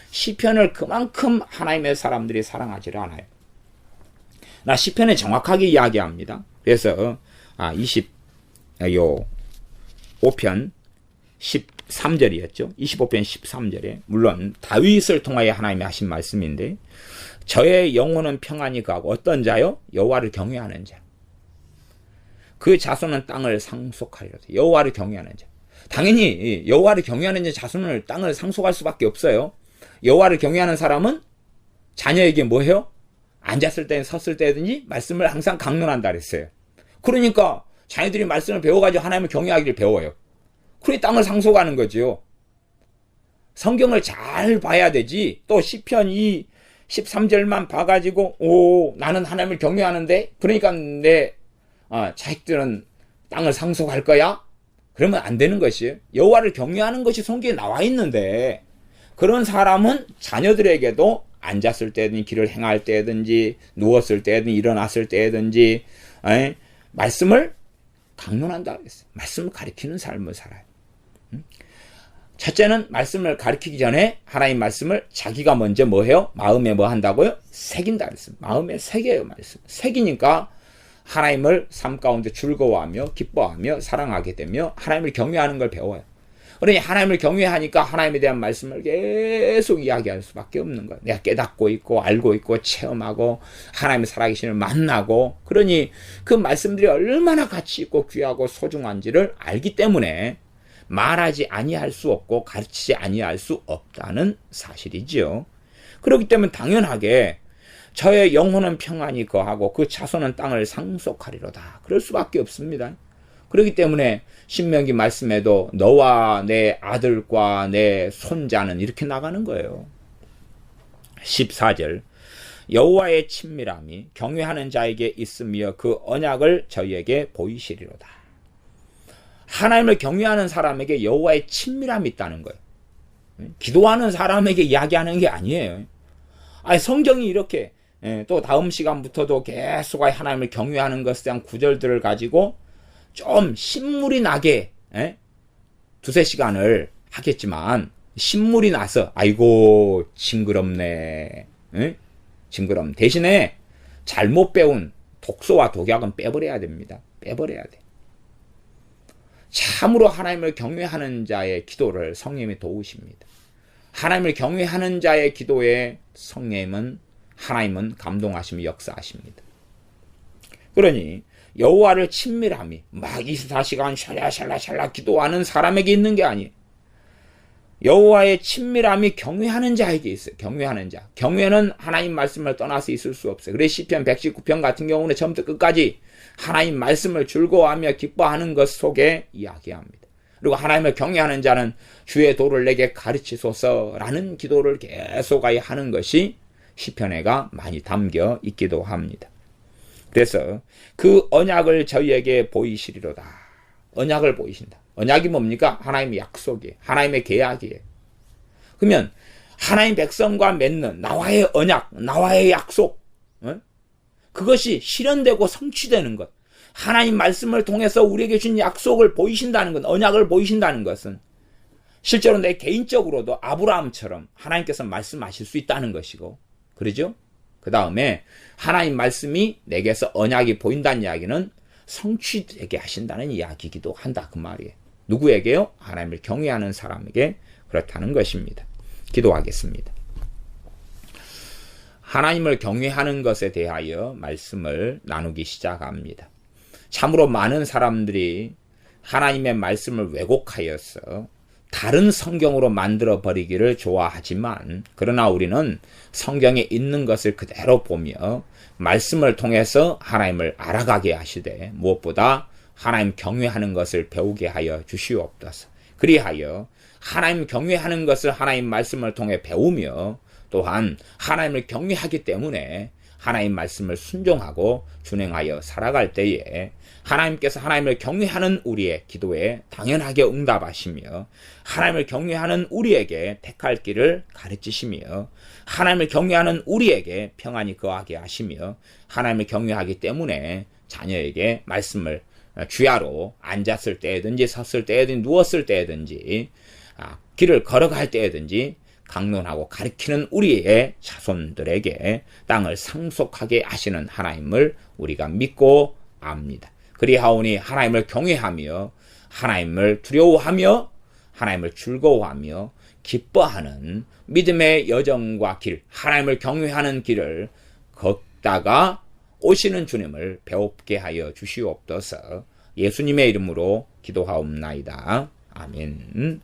시편을 그만큼 하나님의 사람들이 사랑하지 않아요. 나 시편에 정확하게 이야기합니다. 그래서 25편 13절이었죠. 25편 13절에 물론 다윗을 통하여 하나님이 하신 말씀인데 저의 영혼은 평안히 가고 어떤 자요? 여호와를 경외하는 자. 그 자손은 땅을 상속하리로다. 여호와를 경외하는 자. 당연히 여호와를 경외하는 자 자손을 땅을 상속할 수밖에 없어요. 여호와를 경외하는 사람은 자녀에게 뭐 해요? 앉았을 때든 섰을 때든지 말씀을 항상 강론한다 그랬어요. 그러니까 자녀들이 말씀을 배워가지고 하나님을 경외하기를 배워요. 그래 땅을 상속하는 거죠. 성경을 잘 봐야 되지. 또 시편 13절만 봐가지고 나는 하나님을 경외하는데 그러니까 내 자식들은 땅을 상속할 거야? 그러면 안 되는 것이에요. 여호와를 경외하는 것이 성경에 나와 있는데 그런 사람은 자녀들에게도 앉았을 때든지 길을 행할 때든지 누웠을 때든지 일어났을 때든지 말씀을 강론한다 그랬어요. 말씀을 가리키는 삶을 살아요. 첫째는 말씀을 가리키기 전에 하나님 말씀을 자기가 먼저 뭐 해요? 마음에 뭐 한다고요? 새긴다 그랬어요. 마음에 새겨요, 말씀. 새기니까 하나님을 삶 가운데 즐거워하며 기뻐하며 사랑하게 되며 하나님을 경외하는 걸 배워요. 그러니 하나님을 경외하니까 하나님에 대한 말씀을 계속 이야기할 수밖에 없는 거예요. 내가 깨닫고 있고 알고 있고 체험하고 하나님의 살아계심을 만나고, 그러니 그 말씀들이 얼마나 가치 있고 귀하고 소중한지를 알기 때문에 말하지 아니할 수 없고 가르치지 아니할 수 없다는 사실이지요. 그렇기 때문에 당연하게 저의 영혼은 평안히 거하고 그 자손은 땅을 상속하리로다. 그럴 수밖에 없습니다. 그렇기 때문에 신명기 말씀에도 너와 내 아들과 내 손자는 이렇게 나가는 거예요. 14절 여호와의 친밀함이 경외하는 자에게 있으며 그 언약을 저희에게 보이시리로다. 하나님을 경외하는 사람에게 여호와의 친밀함이 있다는 거예요. 기도하는 사람에게 이야기하는 게 아니에요. 아니, 성경이 이렇게 또 다음 시간부터도 계속 하나님을 경외하는 것에 대한 구절들을 가지고 좀 신물이 나게 두세 시간을 하겠지만, 신물이 나서 아이고 징그럽네, 징그럼 대신에 잘못 배운 독소와 독약은 빼버려야 됩니다. 빼버려야 돼. 참으로 하나님을 경외하는 자의 기도를 성령님이 도우십니다. 하나님을 경외하는 자의 기도에 하나님은 감동하시며 역사하십니다. 그러니 여호와를 친밀함이 막 24시간 샬라샬라샬라 기도하는 사람에게 있는 게 아니에요. 여호와의 친밀함이 경외하는 자에게 있어요. 경외하는 자. 경외는 하나님 말씀을 떠나서 있을 수 없어요. 그래서 시편 119편 같은 경우는 처음부터 끝까지 하나님 말씀을 즐거워하며 기뻐하는 것 속에 이야기합니다. 그리고 하나님을 경외하는 자는 주의 도를 내게 가르치소서라는 기도를 계속 하는 것이 시편에가 많이 담겨 있기도 합니다. 그래서 그 언약을 저희에게 보이시리로다. 언약을 보이신다. 언약이 뭡니까? 하나님의 약속이에요. 하나님의 계약이에요. 그러면 하나님 백성과 맺는 나와의 언약, 나와의 약속, 그것이 실현되고 성취되는 것, 하나님 말씀을 통해서 우리에게 준 약속을 보이신다는 것, 언약을 보이신다는 것은 실제로 내 개인적으로도 아브라함처럼 하나님께서 말씀하실 수 있다는 것이고, 그러죠? 그 다음에 하나님 말씀이 내게서 언약이 보인다는 이야기는 성취되게 하신다는 이야기이기도 한다, 그 말이에요. 누구에게요? 하나님을 경외하는 사람에게 그렇다는 것입니다. 기도하겠습니다. 하나님을 경외하는 것에 대하여 말씀을 나누기 시작합니다. 참으로 많은 사람들이 하나님의 말씀을 왜곡하여서 다른 성경으로 만들어 버리기를 좋아하지만, 그러나 우리는 성경에 있는 것을 그대로 보며 말씀을 통해서 하나님을 알아가게 하시되, 무엇보다 하나님 경외하는 것을 배우게 하여 주시옵소서. 그리하여 하나님 경외하는 것을 하나님 말씀을 통해 배우며, 또한 하나님을 경외하기 때문에 하나님 말씀을 순종하고 준행하여 살아갈 때에 하나님께서 하나님을 경외하는 우리의 기도에 당연하게 응답하시며, 하나님을 경외하는 우리에게 택할 길을 가르치시며, 하나님을 경외하는 우리에게 평안히 거하게 하시며, 하나님을 경외하기 때문에 자녀에게 말씀을 주야로 앉았을 때든지 섰을 때든지 누웠을 때든지 길을 걸어갈 때든지 강론하고 가르치는 우리의 자손들에게 땅을 상속하게 하시는 하나님을 우리가 믿고 압니다. 그리하오니 하나님을 경외하며 하나님을 두려워하며 하나님을 즐거워하며 기뻐하는 믿음의 여정과 길, 하나님을 경외하는 길을 걷다가 오시는 주님을 배웁게 하여 주시옵소서. 예수님의 이름으로 기도하옵나이다. 아멘.